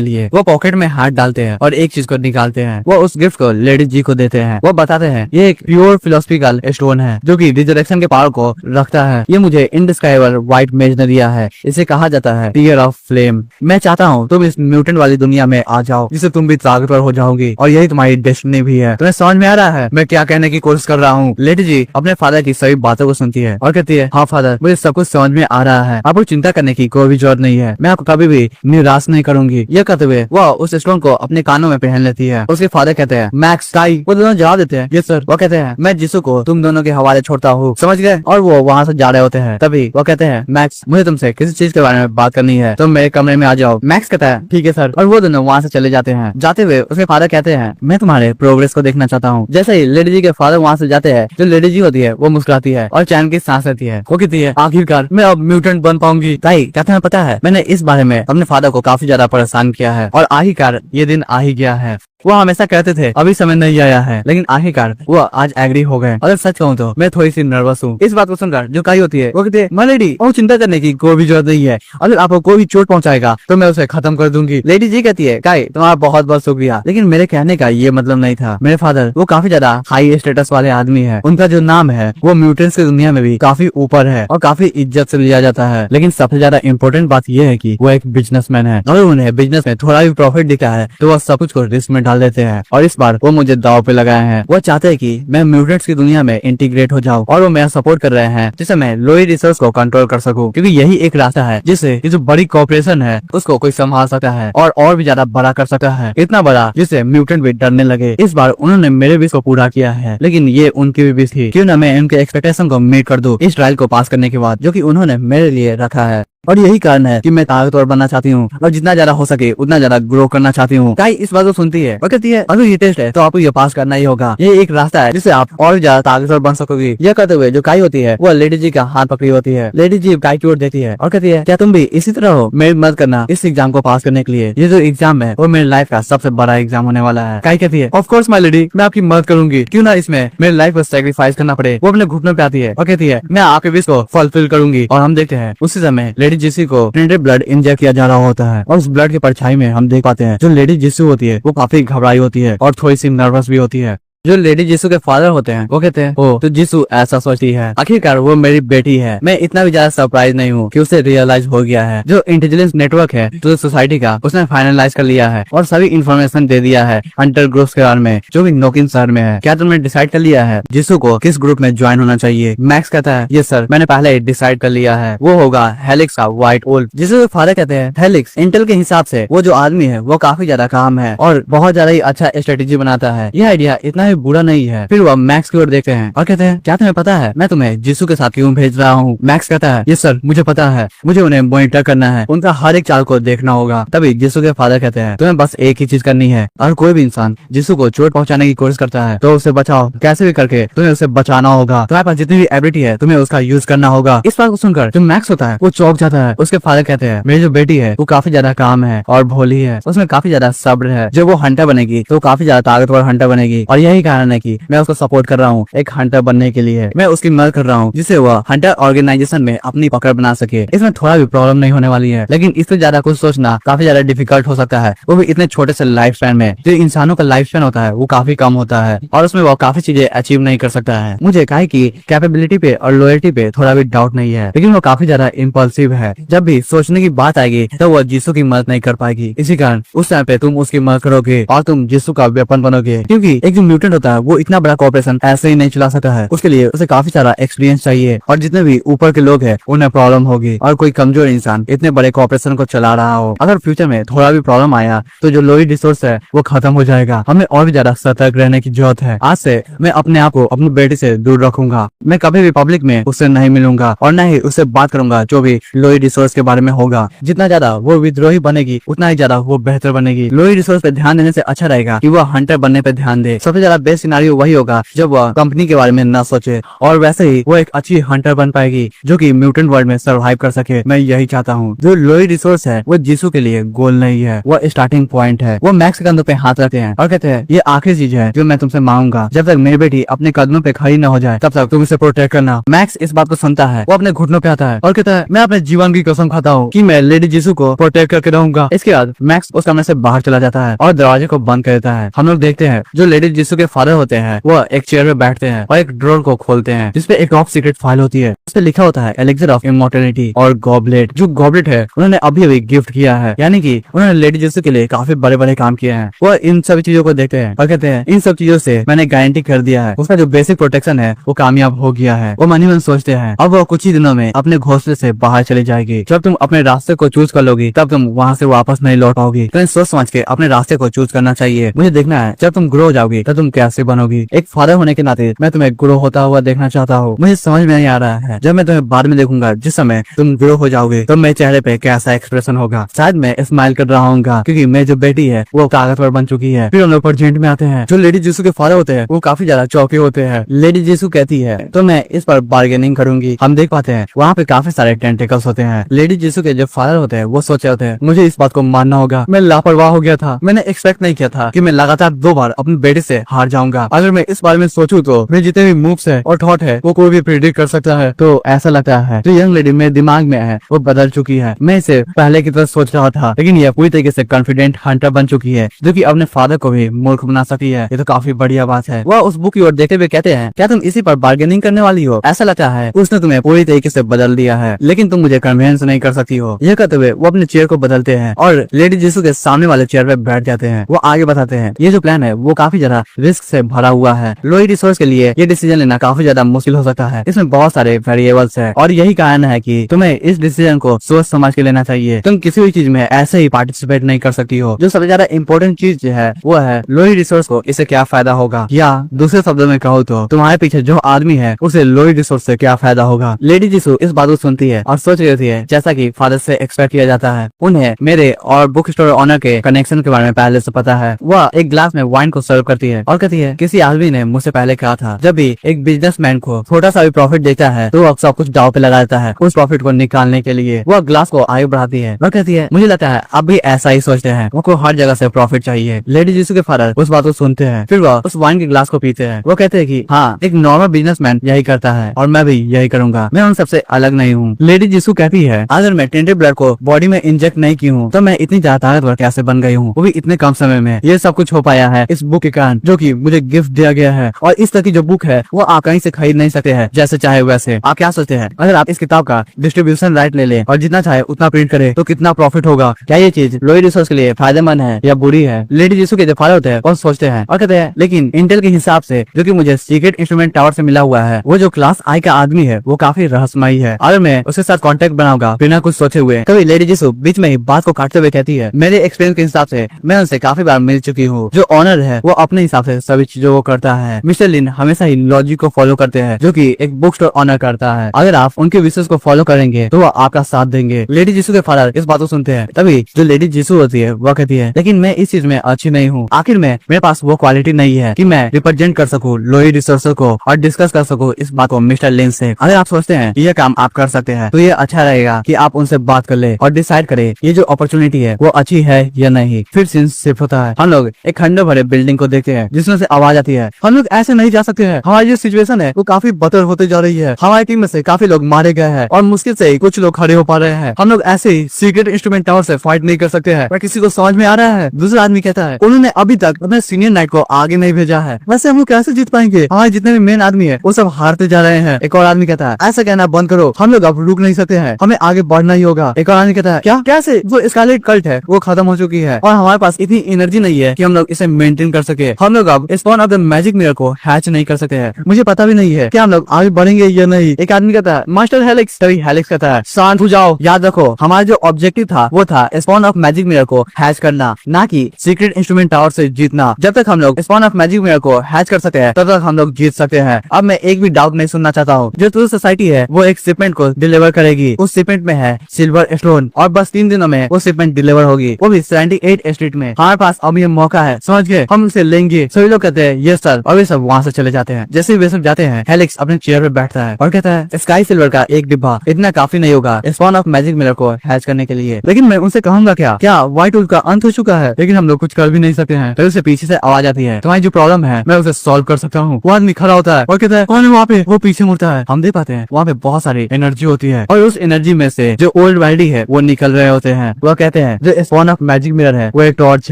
लिए। वो पॉकेट में हाथ डालते हैं और एक चीज को निकालते हैं। वो उस गिफ्ट को लेडी जी को देते हैं। वो बताते हैं ये एक प्योर फिलोसफिकल स्टोन है जो कि रिजरेक्शन के पावर को रखता है। ये मुझे इनडिस्क्राइबल व्हाइट मेज ने दिया है। इसे कहा जाता है टीयर ऑफ फ्लेम। मैं चाहता हूँ तुम इस म्यूटेंट वाली दुनिया में आ जाओ जिससे तुम भी ताकतवर हो जाओगी और यही तुम्हारी डेस्टिनी भी है। तुम्हें समझ में आ रहा है मैं क्या कहने की कोशिश कर रहा हूँ? लेडी जी अपने फादर की सभी बातों को सुनती है और कहती है हाँ फादर, मुझे सब कुछ समझ में आ रहा है। आपको चिंता करने की कोई भी जरूरत नहीं है। मैं आपको कभी भी निराश नहीं करूंगी। ये कहते हुए वह उस स्टोन को अपने कानों में पहन लेती है। उसके फादर कहते हैं मैक्स, काई। वो दोनों जवाब देते हैं ये सर। वो कहते हैं मैं जिसू को तुम दोनों के हवाले छोड़ता हूँ, समझ गए? और वो वहाँ से जा रहे होते हैं। तभी वो कहते हैं मैक्स, मुझे तुमसे किसी चीज के बारे में बात करनी है, तुम मेरे कमरे में आ जाओ। मैक्स कहता है ठीक है सर और वो दोनों वहाँ से चले जाते हैं। जाते हुए उसके फादर कहते हैं मैं तुम्हारे प्रोग्रेस को देखना चाहता हूँ। जैसे ही लेडी जी के फादर वहाँ से जाते हैं, जो लेडी जी होती है वो मुस्कुराती है और चैन की सांस लेती है। वो कहती है आखिरकार मैं अब म्यूटेंट बन पाऊंगी। ताई कहते हैं पता है मैंने इस बारे में अपने फादर को काफी ज्यादा परेशान किया है और आखिरकार ये दिन आ ही गया है। वो हमेशा कहते थे अभी समय नहीं आया है, लेकिन आखिरकार वो आज एग्री हो गए। अगर सच कहूँ तो मैं थोड़ी सी नर्वस हूँ। इस बात को सुनकर जो काई होती है वो कहती है माय लेडी, और चिंता करने की कोई भी जरूरत नहीं है। अगर आपको कोई भी चोट पहुंचाएगा तो मैं उसे खत्म कर दूंगी। लेडी जी कहती है काई तुम्हारा बहुत बहुत शुक्रिया, लेकिन मेरे कहने का ये मतलब नहीं था। मेरे फादर वो काफी ज्यादा हाई स्टेटस वाले आदमी है। उनका जो नाम है वो म्यूटेंट्स की दुनिया में भी काफी ऊपर है और काफी इज्जत से लिया जाता है। लेकिन सबसे ज्यादा इम्पोर्टेंट बात यह है कि वो एक बिजनेसमैन है। अगर उन्हें बिजनेस में थोड़ा भी प्रॉफिट दिखा है तो वह सब कुछ को रिस्क में डाल देते हैं और इस बार वो मुझे दाव पे लगाए हैं। वो चाहते हैं कि मैं म्यूटेंट्स की दुनिया में इंटीग्रेट हो जाऊं और वो मेरा सपोर्ट कर रहे हैं जिससे मैं लोई रिसोर्स को कंट्रोल कर सकूं, क्योंकि यही एक रास्ता है जिससे ये जो बड़ी कॉर्पोरेशन है उसको कोई संभाल सकता है और भी ज्यादा बड़ा कर सकता है, इतना बड़ा जिससे म्यूटेंट भी डरने लगे। इस बार उन्होंने मेरे विश को पूरा किया है, लेकिन ये उनकी भी विश थी। क्यों ना मैं उनके एक्सपेक्टेशन को मीट कर दूं इस ट्रायल को पास करने के बाद, जो कि उन्होंने मेरे लिए रखा है। और यही कारण है कि मैं ताकतवर बनना चाहती हूँ और जितना ज्यादा हो सके उतना ज्यादा ग्रो करना चाहती हूँ। काई इस बात को सुनती है और कहती है अगर ये टेस्ट है तो आपको ये पास करना ही होगा। ये एक रास्ता है जिससे आप और ज्यादा ताकतवर बन सकोगी। यह कहते हुए जो काई होती है वो लेडी जी का हाथ पकड़ी होती है। लेडी जी काई की ओर देती है और कहती है क्या तुम भी इसी तरह हो? मेरी मदद करना इस एग्जाम को पास करने के लिए। ये जो एग्जाम है वो मेरी लाइफ का सबसे बड़ा एग्जाम होने वाला है। काई कहती है ऑफ कोर्स माय लेडी, मैं आपकी मदद करूंगी, क्यों ना इसमें मेरी लाइफ को सैक्रिफाइस करना पड़े। वो अपने घुटनों पे आती है और कहती है मैं आपके विश को फुलफिल करूंगी। और हम देखते हैं उसी समय लेडी जिसी को ब्लड इंजेक्ट किया जा रहा होता है और उस ब्लड की परछाई में हम देख पाते हैं जो लेडी जिसू होती है वो काफी घबराई होती है और थोड़ी सी नर्वस भी होती है। जो लेडी जिसू के फादर होते हैं वो कहते हैं ओ तो जिसू ऐसा सोचती है, आखिरकार वो मेरी बेटी है। मैं इतना भी ज्यादा सरप्राइज नहीं हूँ कि उसे रियलाइज हो गया है। जो इंटेलिजेंस नेटवर्क है जो सोसाइटी का उसने फाइनलाइज कर लिया है और सभी इन्फॉर्मेशन दे दिया है हंटर ग्रुप के बारे में जो भी नोकिन शहर में है। क्या तुमने डिसाइड कर लिया है जिसू को किस ग्रुप में ज्वाइन होना चाहिए? मैक्स कहता है ये सर मैंने पहले ही डिसाइड कर लिया है, वो होगा हेलिक्स का व्हाइट वुल्फ। जिसू के फादर कहते हैं हेलिक्स इंटेल के हिसाब से वो जो आदमी है वो काफी ज्यादा काम है और बहुत ज्यादा ही अच्छा स्ट्रेटेजी बनाता है। यह आइडिया इतना भी बुरा नहीं है। फिर वह मैक्स की ओर देखते हैं और कहते हैं क्या तुम्हें पता है मैं तुम्हें जिसू के साथ क्यों भेज रहा हूँ? मैक्स कहता है ये सर मुझे पता है, मुझे उन्हें मॉनिटर करना है, उनका हर एक चाल को देखना होगा। तभी जिसू के फादर कहते हैं तुम्हें बस एक ही चीज करनी है, और कोई भी इंसान जिसू को चोट पहुंचाने की कोशिश करता है तो उसे बचाओ, कैसे भी करके तुम्हें उसे बचाना होगा। तुम्हारे पास जितनी भी एबिलिटी है तुम्हें उसका यूज करना होगा। इस बात को सुनकर जो मैक्स होता है वो चौंक जाता है। उसके फादर कहते हैं मेरी जो बेटी है वो काफी ज्यादा काम है और भोली है, उसमें काफी ज्यादा सब्र है। जब वो हंटर बनेगी तो काफी ज्यादा ताकतवर हंटर बनेगी और यही कारण है कि मैं उसको सपोर्ट कर रहा हूँ एक हंटर बनने के लिए। मैं उसकी मदद कर रहा हूँ जिससे वह हंटर ऑर्गेनाइजेशन में अपनी पकड़ बना सके। इसमें थोड़ा भी प्रॉब्लम नहीं होने वाली है, लेकिन इससे ज्यादा कुछ सोचना काफी ज्यादा डिफिकल्ट हो सकता है, वो भी इतने छोटे से लाइफ स्पैन में। जो इंसानों का लाइफ स्पैन होता है वो काफी कम होता है और उसमें वो काफी चीजें अचीव नहीं कर सकता है। मुझे काई की कैपेबिलिटी पे और लॉयल्टी पे थोड़ा भी डाउट नहीं है, लेकिन वो काफी ज्यादा इम्पल्सिव है। जब भी सोचने की बात आएगी तो वो जिसू की मदद नहीं कर पाएगी। इसी कारण उस टाइम पे तुम उसकी मदद करोगे और तुम जिसू का वेपन बनोगे, क्योंकि एक जो म्यूटेंट प्रेसिडेंट होता है वो इतना बड़ा कॉर्पोरेशन ऐसे ही नहीं चला सकता है, उसके लिए उसे काफी सारा एक्सपीरियंस चाहिए और जितने भी ऊपर के लोग हैं उन्हें प्रॉब्लम होगी। और कोई कमजोर इंसान इतने बड़े कॉर्पोरेशन को चला रहा हो, अगर फ्यूचर में थोड़ा भी प्रॉब्लम आया तो जो लोही रिसोर्स है वो खत्म हो जाएगा। हमें और भी ज्यादा सतर्क रहने की जरूरत है। आज से मैं अपने आप को अपनी बेटी से दूर रखूंगा। मैं कभी भी पब्लिक में उससे नहीं मिलूंगा और न ही उससे बात करूंगा जो भी लोही रिसोर्स के बारे में होगा। जितना ज्यादा वो विद्रोही बनेगी उतना ही ज्यादा वो बेहतर बनेगी। लोही रिसोर्स पे ध्यान देने से अच्छा रहेगा कि वो हंटर बनने पे ध्यान दे। सबसे ज्यादा बेस्ट सिनारियो वही होगा जब वह कंपनी के बारे में न सोचे और वैसे ही वो एक अच्छी हंटर बन पाएगी जो कि म्यूटेंट वर्ल्ड में सर्वाइव कर सके। मैं यही चाहता हूँ। जो लोही रिसोर्स है वो जीसू के लिए गोल नहीं है, वो स्टार्टिंग पॉइंट है। वो मैक्स के कंधों पे हाथ रखते हैं और कहते हैं ये आखिरी चीज है जो मैं तुमसे मांगूंगा। जब तक मेरी बेटी अपने कदमों पे खड़ी न हो जाए तब तक तुम इसे प्रोटेक्ट करना। मैक्स इस बात को सुनता है, वो अपने घुटनों पे आता है और कहता है मैं अपने जीवन की कसम खाता हूँ कि मैं लेडी जीसू को प्रोटेक्ट करके रहूंगा। इसके बाद मैक्स उस कमरे से बाहर चला जाता है और दरवाजे को बंद कर देता है। हम लोग देखते हैं जो लेडी जीसू के फादर होते हैं वो एक चेयर पे बैठते हैं और एक ड्रॉर को खोलते हैं जिसपे एक टॉप सीक्रेट फाइल होती है। उस पे लिखा होता है एलिक्सर ऑफ इमॉर्टैलिटी और गॉबलेट। जो गॉबलेट है उन्होंने अभी अभी गिफ्ट किया है, यानी कि उन्होंने लेडी जीसू के लिए काफी बड़े बड़े काम किए हैं। वो इन सभी चीजों को देखते हैं और कहते हैं इन सब चीजों से मैंने गारंटी कर दिया है उसका जो बेसिक प्रोटेक्शन है वो कामयाब हो गया है। वो मन ही मन सोचते हैं अब वो कुछ ही दिनों में अपने घोंसले से बाहर चली जाएगी। जब तुम अपने रास्ते को चूज कर लोगी तब तुम वहाँ से वापस नहीं लौट पाओगी। तो सोच समझ के अपने रास्ते को चूज करना चाहिए। मुझे देखना है जब तुम ग्रो हो जाओगी तब तुम कैसे बनोगी। एक फादर होने के नाते मैं तुम्हें ग्रो होता हुआ देखना चाहता हूँ। मुझे समझ में नहीं आ रहा है जब मैं तुम्हें बाद में देखूंगा जिस समय तुम ग्रो हो जाओगे तो मेरे चेहरे पे कैसा एक्सप्रेशन होगा। शायद मैं स्माइल कर रहा हूँ क्योंकि मेरी जो बेटी है वो ताकतवर बन चुकी है। फिर हम लोग प्रेजेंट में आते हैं। जो लेडी जीसू के फादर होते हैं वो काफी ज्यादा चौके होते हैं। लेडी जीसू कहती है तो मैं इस पर बार्गेनिंग करूंगी। हम देख पाते हैं वहाँ पे काफी सारे टेंटिकल्स होते हैं। लेडी जीसू के जो फादर होते हैं वो सोचे होते हैं मुझे इस बात को मानना होगा, मैं लापरवाह हो गया था। मैंने एक्सपेक्ट नहीं किया था कि मैं लगातार 2 बार अपनी बेटी से हार जाऊंगा। अगर मैं इस बारे में सोचूं तो मेरे जितने भी मूव्स है और थॉट है वो कोई भी प्रिडिक्ट कर सकता है। तो ऐसा लगता है जो यंग लेडी मेरे दिमाग में है वो बदल चुकी है। मैं इसे पहले की तरह सोच रहा था लेकिन यह पूरी तरीके से कॉन्फिडेंट हंटर बन चुकी है जो कि अपने फादर को भी मूर्ख बना सकती है। ये तो काफी बढ़िया बात है। वह उस बुक की ओर देखते हुए कहते हैं क्या तुम इसी पर बार्गेनिंग करने वाली हो? ऐसा लगता है उसने तुम्हें पूरी तरीके से बदल दिया है लेकिन तुम मुझे कन्विंस नहीं कर सकती हो। यह कहते हुए वो अपने चेयर को बदलते हैं और लेडी जीसू के सामने वाले चेयर पे बैठ जाते हैं। वो आगे बताते हैं ये जो प्लान है वो काफी ज्यादा रिस्क से भरा हुआ है। लोही रिसोर्स के लिए ये डिसीजन लेना काफी ज्यादा मुश्किल हो सकता है। इसमें बहुत सारे वेरिएबल्स है और यही कारण है कि तुम्हें इस डिसीजन को सोच समझ के लेना चाहिए। तुम किसी भी चीज में ऐसे ही पार्टिसिपेट नहीं कर सकती हो। जो सबसे ज्यादा इम्पोर्टेंट चीज है वो है लोही रिसोर्स को इससे क्या फायदा होगा, या दूसरे शब्दों में कहो तो तुम्हारे पीछे जो आदमी है उसे लोही रिसोर्स से क्या फायदा होगा। लेडी जीसू इस बात को सुनती है और सोच रही होती है जैसा कि फादर से एक्सपेक्ट किया जाता है। उन्हें मेरे और बुक स्टोर ऑनर के कनेक्शन के बारे में पहले से पता है। वह एक ग्लास में वाइन को सर्व करती है और कहती है किसी आदमी ने मुझसे पहले कहा था जब भी एक बिजनेसमैन को छोटा सा भी प्रॉफिट देता है तो वह सब कुछ दाव पे लगा देता है उस प्रॉफिट को निकालने के लिए। वह ग्लास को आगे बढ़ाती है और कहती है मुझे लगता है आप भी ऐसा ही सोचते हैं, वो को हर जगह से प्रॉफिट चाहिए। लेडी जीसू के फादर उस बात को सुनते हैं फिर वह उस वाइन के ग्लास को पीते हैं। वो कहते हैं कि हाँ एक नॉर्मल बिजनेसमैन यही करता है और मैं भी यही करूंगा, मैं उन सबसे अलग नहीं हूँ। लेडी जीसू कहती है अगर मैं टेंटेड ब्लड को बॉडी में इंजेक्ट नहीं की हूँ तो मैं इतनी ज्यादा ताकतवर कैसे बन गई हूँ, वो भी इतने कम समय में। ये सब कुछ हो पाया है इस बुक के कारण जो कि मुझे गिफ्ट दिया गया है और इस तरह की जो बुक है वो आप कहीं से खरीद नहीं सकते हैं जैसे चाहे वैसे। आप क्या सोचते हैं अगर आप इस किताब का डिस्ट्रीब्यूशन राइट ले लें और जितना चाहे उतना प्रिंट करे तो कितना प्रॉफिट होगा? क्या ये चीज लोही रिसोर्स के लिए फायदेमंद है या बुरी है? लेडी जीसू के जो फादर होते हैं वो सोचते हैं और कहते हैं लेकिन इंटेल के हिसाब से जो कि मुझे सीक्रेट इंस्ट्रूमेंट टावर से मिला हुआ है वो जो क्लास आई का आदमी है वो काफी रहस्यमयी है। अगर मैं उसके साथ कांटेक्ट बनाऊंगा बिना कुछ सोचे हुए। तभी लेडी जीसू बीच में ही बात को काटते हुए कहती है मेरे एक्सपीरियंस के हिसाब से मैं उनसे काफी बार मिल चुकी हूँ। जो ऑनर है वो अपने हिसाब से सभी चीजों को करता है। मिस्टर लिन हमेशा ही लॉजिक को फॉलो करते हैं जो कि एक बुक स्टोर ऑनर करता है। अगर आप उनके विशेष को फॉलो करेंगे तो वो आपका साथ देंगे। लेडी जीसू के फादर इस बात को सुनते हैं। तभी जो लेडी जीसू होती है वो कहती है लेकिन मैं इस चीज में अच्छी नहीं हूँ। आखिर में मेरे पास वो क्वालिटी नहीं है कि मैं रिप्रेजेंट कर सकूँ लोही रिसोर्सेज को और डिस्कस कर सकूँ इस बात को मिस्टर लिन से। अगर आप सोचते हैं ये काम आप कर सकते हैं तो ये अच्छा रहेगा कि आप उनसे बात कर ले और डिसाइड करें ये जो अपॉर्चुनिटी है वो अच्छी है या नहीं। फिर सीन शिफ्ट होता है। हम लोग एक खंडर भरे बिल्डिंग को देखते हैं जिसमें से आवाज आती है हम लोग ऐसे नहीं जा सकते हैं, हमारी जो सिचुएशन है वो काफी बदतर होते जा रही है। हमारी टीम में से काफी लोग मारे गए हैं और मुश्किल से ही कुछ लोग खड़े हो पा रहे हैं। हम लोग ऐसे ही सीक्रेट इंस्ट्रूमेंट टावर से फाइट नहीं कर सकते हैं। किसी को समझ में आ रहा है? दूसरा आदमी कहता है उन्होंने अभी तक अपने सीनियर नाइट को आगे नहीं भेजा है, वैसे हम लोग कैसे जीत पाएंगे? हमारे जितने भी मेन आदमी है वो सब हारते जा रहे हैं। एक और आदमी कहता है ऐसा कहना बंद करो, हम लोग अब रुक नहीं सकते हैं, हमें आगे बढ़ना ही होगा। एक और आदमी कहता है क्या कैसे? जो स्कारलेट कल्ट है वो खत्म हो चुकी है और हमारे पास इतनी एनर्जी नहीं है कि हम लोग इसे मेंटेन कर सके। हम लोग अब लोग spawn of the magic mirror को हैच नहीं कर सकते हैं। मुझे पता भी नहीं है कि हम लोग आगे बढ़ेंगे या नहीं। एक आदमी कहता है मास्टर हेलिक्स, तभी हेलिक्स कहता है शांत हो जाओ, याद रखो हमारा जो ऑब्जेक्टिव था वो था स्पॉन ऑफ मैजिक मिरर को हैच करना, ना कि सीक्रेट इंस्ट्रूमेंट टावर से जीतना। जब तक हम लोग स्पॉन ऑफ मैजिक मिरर को हैच कर सकते हैं तब तक हम लोग जीत सकते हैं। अब मैं एक भी डाउट नहीं सुनना चाहता हूँ। जो टू सोसाइटी है वो एक शिपमेंट को डिलीवर करेगी। उस शिपमेंट में है सिल्वर स्टोन और बस 3 दिनों में वो शिपमेंट डिलीवर होगी, वो भी 78 स्ट्रीट में। हमारे पास अब ये मौका है, समझ गए, हम उसे लेंगे। सभी लोग कहते हैं यस सर, और वे सब वहाँ से चले जाते हैं। जैसे वे सब जाते हैं हेलिक्स अपने चेयर पे बैठता है और कहता है स्काई सिल्वर का एक डिब्बा इतना काफी नहीं होगा स्पॉन ऑफ मैजिक मिरर को हैच करने के लिए। लेकिन मैं उनसे कहूंगा क्या व्हाइट वुल्फ का अंत हो चुका है? लेकिन हम लोग कुछ कर भी नहीं सकते हैं। तो उसे पीछे से आवाज आती है तुम्हारी जो प्रॉब्लम है मैं उसे सॉल्व कर सकता हूँ। वो आदमी खड़ा होता है और कहता है कौन है वहाँ पे? वो पीछे मुड़ता है, हम देख पाते हैं वहाँ पे बहुत सारी एनर्जी होती है और उस एनर्जी में से जो ओल्ड वाइल्डी है वो निकल रहे होते हैं। वो कहते हैं जो स्पॉन ऑफ मैजिक मिरर है वो एक टॉर्च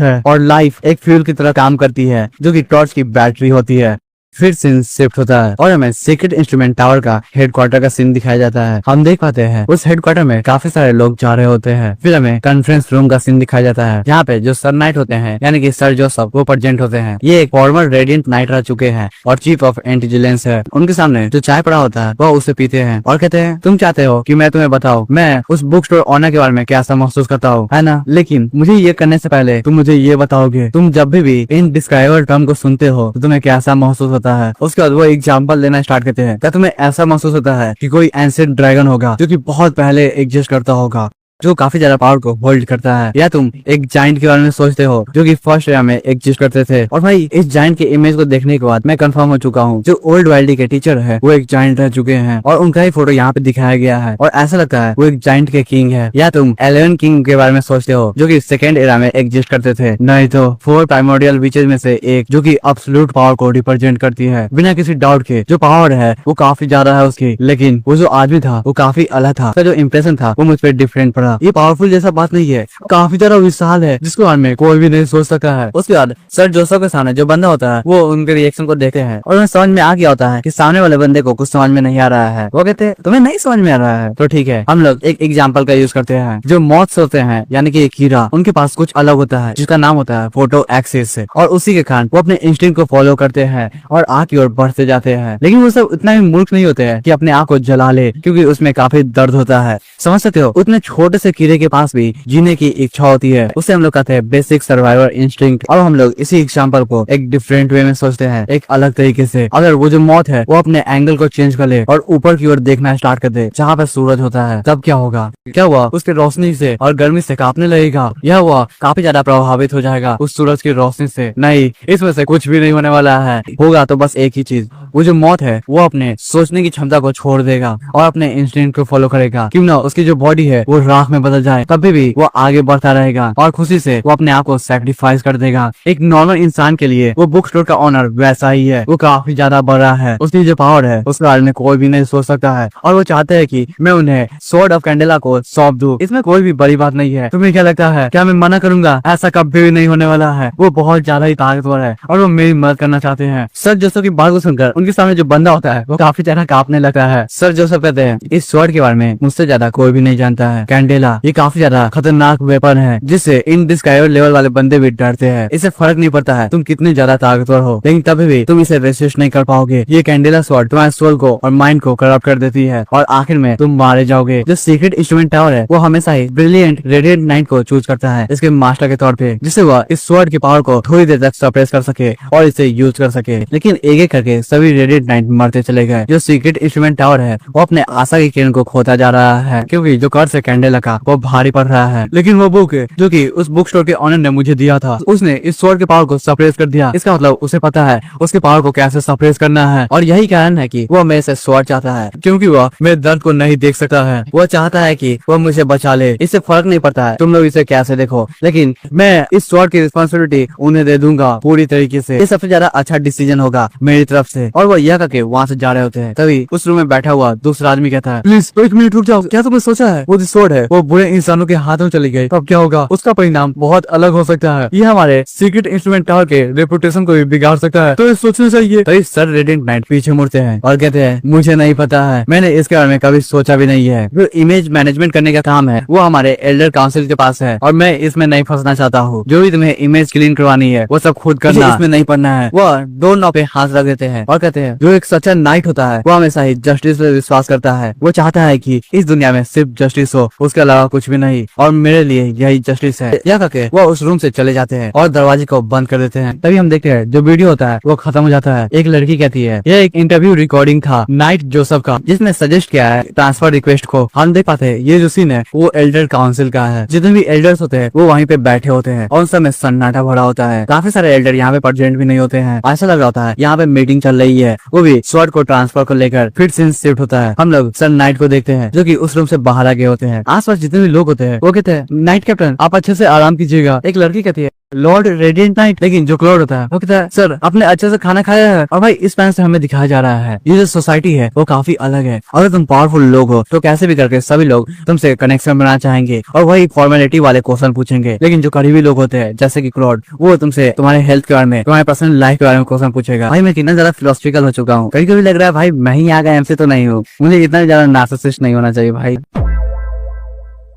है और लाइफ एक फ्यूल की तरह काम करती है जो कि टॉर्च की बैटरी होती है। फिर सीन शिफ्ट होता है और हमें सीक्रेट इंस्ट्रूमेंट टावर का हेडक्वार्टर का सीन दिखाया जाता है। हम देख पाते हैं उस हेडक्वार्टर में काफी सारे लोग जा रहे होते हैं। फिर हमें कॉन्फ्रेंस रूम का सीन दिखाया जाता है जहाँ पे जो सर नाइट होते हैं यानी कि सर जोसेफ वो प्रेजेंट होते हैं। ये एक फॉर्मर रेडिएंट नाइट रह चुके हैं और चीफ ऑफ इंटेलिजेंस है। उनके सामने जो चाय पड़ा होता है वह उसे पीते हैं और कहते हैं तुम चाहते हो कि मैं तुम्हें बताऊं मैं उस बुक स्टोर ओनर के बारे में कैसा महसूस करता हूँ, है ना? लेकिन मुझे ये करने से पहले तुम मुझे ये बताओगे तुम जब भी इन डिस्क्राइबर टर्म को सुनते हो तो तुम्हें कैसा महसूस होता है? उसके बाद वो एग्जाम्पल लेना स्टार्ट करते हैं। क्या तुम्हें ऐसा महसूस होता है कि कोई एंशिएंट ड्रैगन होगा जो कि बहुत पहले एग्जिस्ट करता होगा, जो काफी ज्यादा पावर को होल्ड करता है? या तुम एक जाइंट के बारे में सोचते हो जो कि फर्स्ट एरा में एग्जिस्ट करते थे? और भाई इस जाइंट के इमेज को देखने के बाद मैं कंफर्म हो चुका हूँ जो ओल्ड वाइल्डी के टीचर है वो एक जाइंट रह चुके हैं और उनका ही फोटो यहाँ पे दिखाया गया है और ऐसा लगता है वो एक जाइंट के किंग है। या तुम 11 किंग के बारे में सोचते हो जो कि सेकेंड एरा में एग्जिस्ट करते थे? नहीं तो 4 प्राइमोर्डियल विचेज में से एक जो कि एब्सोल्यूट पावर को रिप्रेजेंट करती है बिना किसी डाउट के। जो पावर है वो काफी ज्यादा है उसकी, लेकिन वो जो आदमी था वो काफी अलग था। उसका जो इम्प्रेशन था वो मुझ पर डिफरेंट पड़ा। ये पावरफुल जैसा बात नहीं है, काफी ज्यादा विशाल है जिसके बारे में कोई भी नहीं सोच सकता है। उसके बाद सर जोसेफ के सामने जो बंदा होता है वो उनके रिएक्शन को देखते हैं और उन्हें समझ में आ गया होता है कि सामने वाले बंदे को कुछ समझ में नहीं आ रहा है। वो कहते हैं तुम्हें नहीं समझ में आ रहा है तो ठीक है, हम लोग एक एग्जाम्पल का यूज करते हैं। जो मौत होते हैं यानी कि कीड़ा, उनके पास कुछ अलग होता है जिसका नाम होता है फोटो एक्सिस और उसी के कारण वो अपने इंस्टिंक्ट को फॉलो करते हैं और आग की ओर बढ़ते जाते हैं। लेकिन वो सब इतना भी मूर्ख नहीं होते हैं कि अपने आग को जला ले, क्योंकि उसमें काफी दर्द होता है। समझ सकते हो, उतने छोटे से कीड़े के पास भी जीने की इच्छा होती है। उसे हम लोग कहते हैं बेसिक सर्वाइवर इंस्टिंक्ट। और हम लोग इसी एग्जाम्पल को एक डिफरेंट वे में सोचते हैं, एक अलग तरीके से। अगर वो जो मौत है वो अपने एंगल को चेंज कर ले और ऊपर की ओर देखना स्टार्ट कर दे जहाँ पर सूरज होता है, तब क्या होगा? क्या हुआ उसकी रोशनी से और गर्मी से कांपने लगेगा? यह हुआ काफी ज्यादा प्रभावित हो जाएगा उस सूरज की रोशनी से? नहीं, इसमें से कुछ भी नहीं होने वाला है। होगा तो बस एक ही चीज, वो जो मौत है वो अपने सोचने की क्षमता को छोड़ देगा और अपने इंस्टिंक्ट को फॉलो करेगा। क्यों ना उसकी जो बॉडी है वो राख में बदल जाए, तभी भी वो आगे बढ़ता रहेगा और खुशी से वो अपने आप को सैक्रिफाइस कर देगा। एक नॉर्मल इंसान के लिए वो बुक स्टोर का ऑनर वैसा ही है, वो काफी ज्यादा बड़ा है। उसकी जो पावर है उसके बारे में कोई भी नहीं सोच सकता है और वो चाहते हैं कि मैं उन्हें स्वॉर्ड ऑफ कैंडेला को सौंप दूं। इसमें कोई भी बड़ी बात नहीं है। तुम्हें क्या लगता है, क्या मैं मना करूंगा? ऐसा कभी भी नहीं होने वाला है। वो बहुत ज्यादा ही ताकतवर है और वो मेरी मदद करना चाहते हैं। सर जोसेफ की बात को सुनकर उनके सामने जो बंदा होता है वो काफी ज्यादा कांपने लगता है। सर जोसेफ कहते हैं इस स्वॉर्ड के बारे में मुझसे ज्यादा कोई भी नहीं जानता है। कैंडेला ये काफी ज्यादा खतरनाक वेपन है जिससे इन डिस्क्राइबर लेवल वाले बंदे भी डरते हैं। इसे फर्क नहीं पड़ता है तुम कितनी ज्यादा ताकतवर हो, लेकिन तभी भी तुम इसे रेसिस्ट नहीं कर पाओगे। ये कैंडेला स्वॉर्ड तुम्हारे सोल को और माइंड को करप्ट कर देती है और आखिर में तुम मारे जाओगे। जो सीक्रेट इंस्ट्रूमेंट टावर है वो हमेशा ही ब्रिलियंट रेडिएंट नाइट को चूज करता है इसके मास्टर के तौर पे, जिससे वह इस स्वॉर्ड की पावर को थोड़ी देर तक सप्रेस कर सके और इसे यूज कर सके। लेकिन एक एक करके सभी रेडिएंट नाइट मरते चले गए। जो सीक्रेट इंस्ट्रूमेंट टावर है वो अपने आशा की किरण को खोता जा रहा है क्योंकि जो कर्ज है कैंडेला का वो भारी पड़ रहा है। लेकिन वो बुक जो कि उस बुक स्टोर के ऑनर ने मुझे दिया था, उसने इस स्वॉर्ड के पावर को सप्रेस कर दिया। इसका मतलब उसे पता है उसके पावर को कैसे सप्रेस करना है और यही कारण है कि वो मेरे से स्वॉर्ड चाहता है, क्योंकि वह मेरे दर्द को नहीं देख सकता है। वो चाहता है कि वो मुझे बचा ले। इससे फर्क नहीं पड़ता है तुम लोग इसे कैसे देखो, लेकिन मैं इस स्वॉर्ड की रिस्पॉन्सिबिलिटी उन्हें दे दूंगा पूरी तरीके से। ये सबसे ज्यादा अच्छा डिसीजन होगा मेरी तरफ से और वो यह करके वहाँ से जा रहे होते हैं। तभी उस रूम में बैठा हुआ दूसरा आदमी कहता है, प्लीज 1 मिनट रुक जाओ, क्या तुमने सोचा है वो जो स्वॉर्ड है वो बुरे इंसानों के हाथों में चली गई, तब क्या होगा? उसका परिणाम बहुत अलग हो सकता है। ये हमारे सीक्रेट इंस्ट्रूमेंट टावर के रेपुटेशन को भी बिगाड़ सकता है, तो ये सोचना चाहिए। तभी सर रेडिएंट नाइट पीछे मुड़ते हैं और कहते हैं, मुझे नहीं पता है, मैंने इसके बारे में कभी सोचा भी नहीं है। जो इमेज मैनेजमेंट करने का काम है वो हमारे एल्डर काउंसिल के पास है और मैं इसमें नहीं फंसना चाहता हूँ। जो भी तुम्हें इमेज क्लीन करवानी है वो सब खुद करना, इसमें नहीं पढ़ना है। वो दो नाव पे हाथ रख देते हैं और कहते हैं, जो एक सच्चा नाइट होता है वो हमेशा ही जस्टिस पे विश्वास करता है। वो चाहता है कि इस दुनिया में सिर्फ जस्टिस हो, उसके अलावा कुछ भी नहीं, और मेरे लिए यही जस्टिस है। यह करके वो उस रूम से चले जाते हैं और दरवाजे को बंद कर देते हैं। तभी हम देखते हैं जो वीडियो होता है वो खत्म हो जाता है। एक लड़की कहती है, यह एक इंटरव्यू रिकॉर्डिंग था नाइट जोसेफ का, जिसने सजेस्ट किया है ट्रांसफर रिक्वेस्ट को। हम देख पाते हैं ये जो सीन है वो एल्डर काउंसिल का है। जितने भी एल्डर्स होते हैं वो वहीं पे बैठे होते हैं और उन सब में सन्नाटा भरा होता है। काफी सारे एल्डर यहाँ पे प्रेजेंट भी नहीं होते हैं। ऐसा लग रहा होता है यहाँ पे मीटिंग चल रही है, वो भी स्वॉर्ड को ट्रांसफर को लेकर। फिर सीन शिफ्ट होता है, हम लोग सर नाइट को देखते हैं जो कि उस रूम से बाहर आ गए होते हैं। आसपास जितने भी लोग होते हैं वो कहते हैं, नाइट कैप्टन आप अच्छे से आराम कीजिएगा। एक लड़की कहती है, लॉर्ड रेडिएंट नाइट, लेकिन जो क्लॉड होता है वो कहता है, सर आपने अच्छे से खाना खाया है? और भाई इस पैन से हमें दिखाया जा रहा है ये जो सोसाइटी है वो काफी अलग है। अगर तुम पावरफुल लोग हो तो कैसे भी करके सभी लोग तुमसे कनेक्शन बनाना चाहेंगे और वही फॉर्मेलिटी वाले क्वेश्चन पूछेंगे। लेकिन जो करीबी लोग होते हैं जैसे कि क्लॉड, वो तुमसे तुम्हारे हेल्थ के बारे में, तुम्हारे पर्सनल लाइफ के बारे में क्वेश्चन पूछेगा। भाई मैं कितना ज्यादा फिलोसफिकल हो चुका हूँ, कभी कभी लग रहा है भाई मैं ही आ गया एमसी तो नहीं हूँ, मुझे इतना ज्यादा नार्सिसिस्ट नहीं होना चाहिए भाई।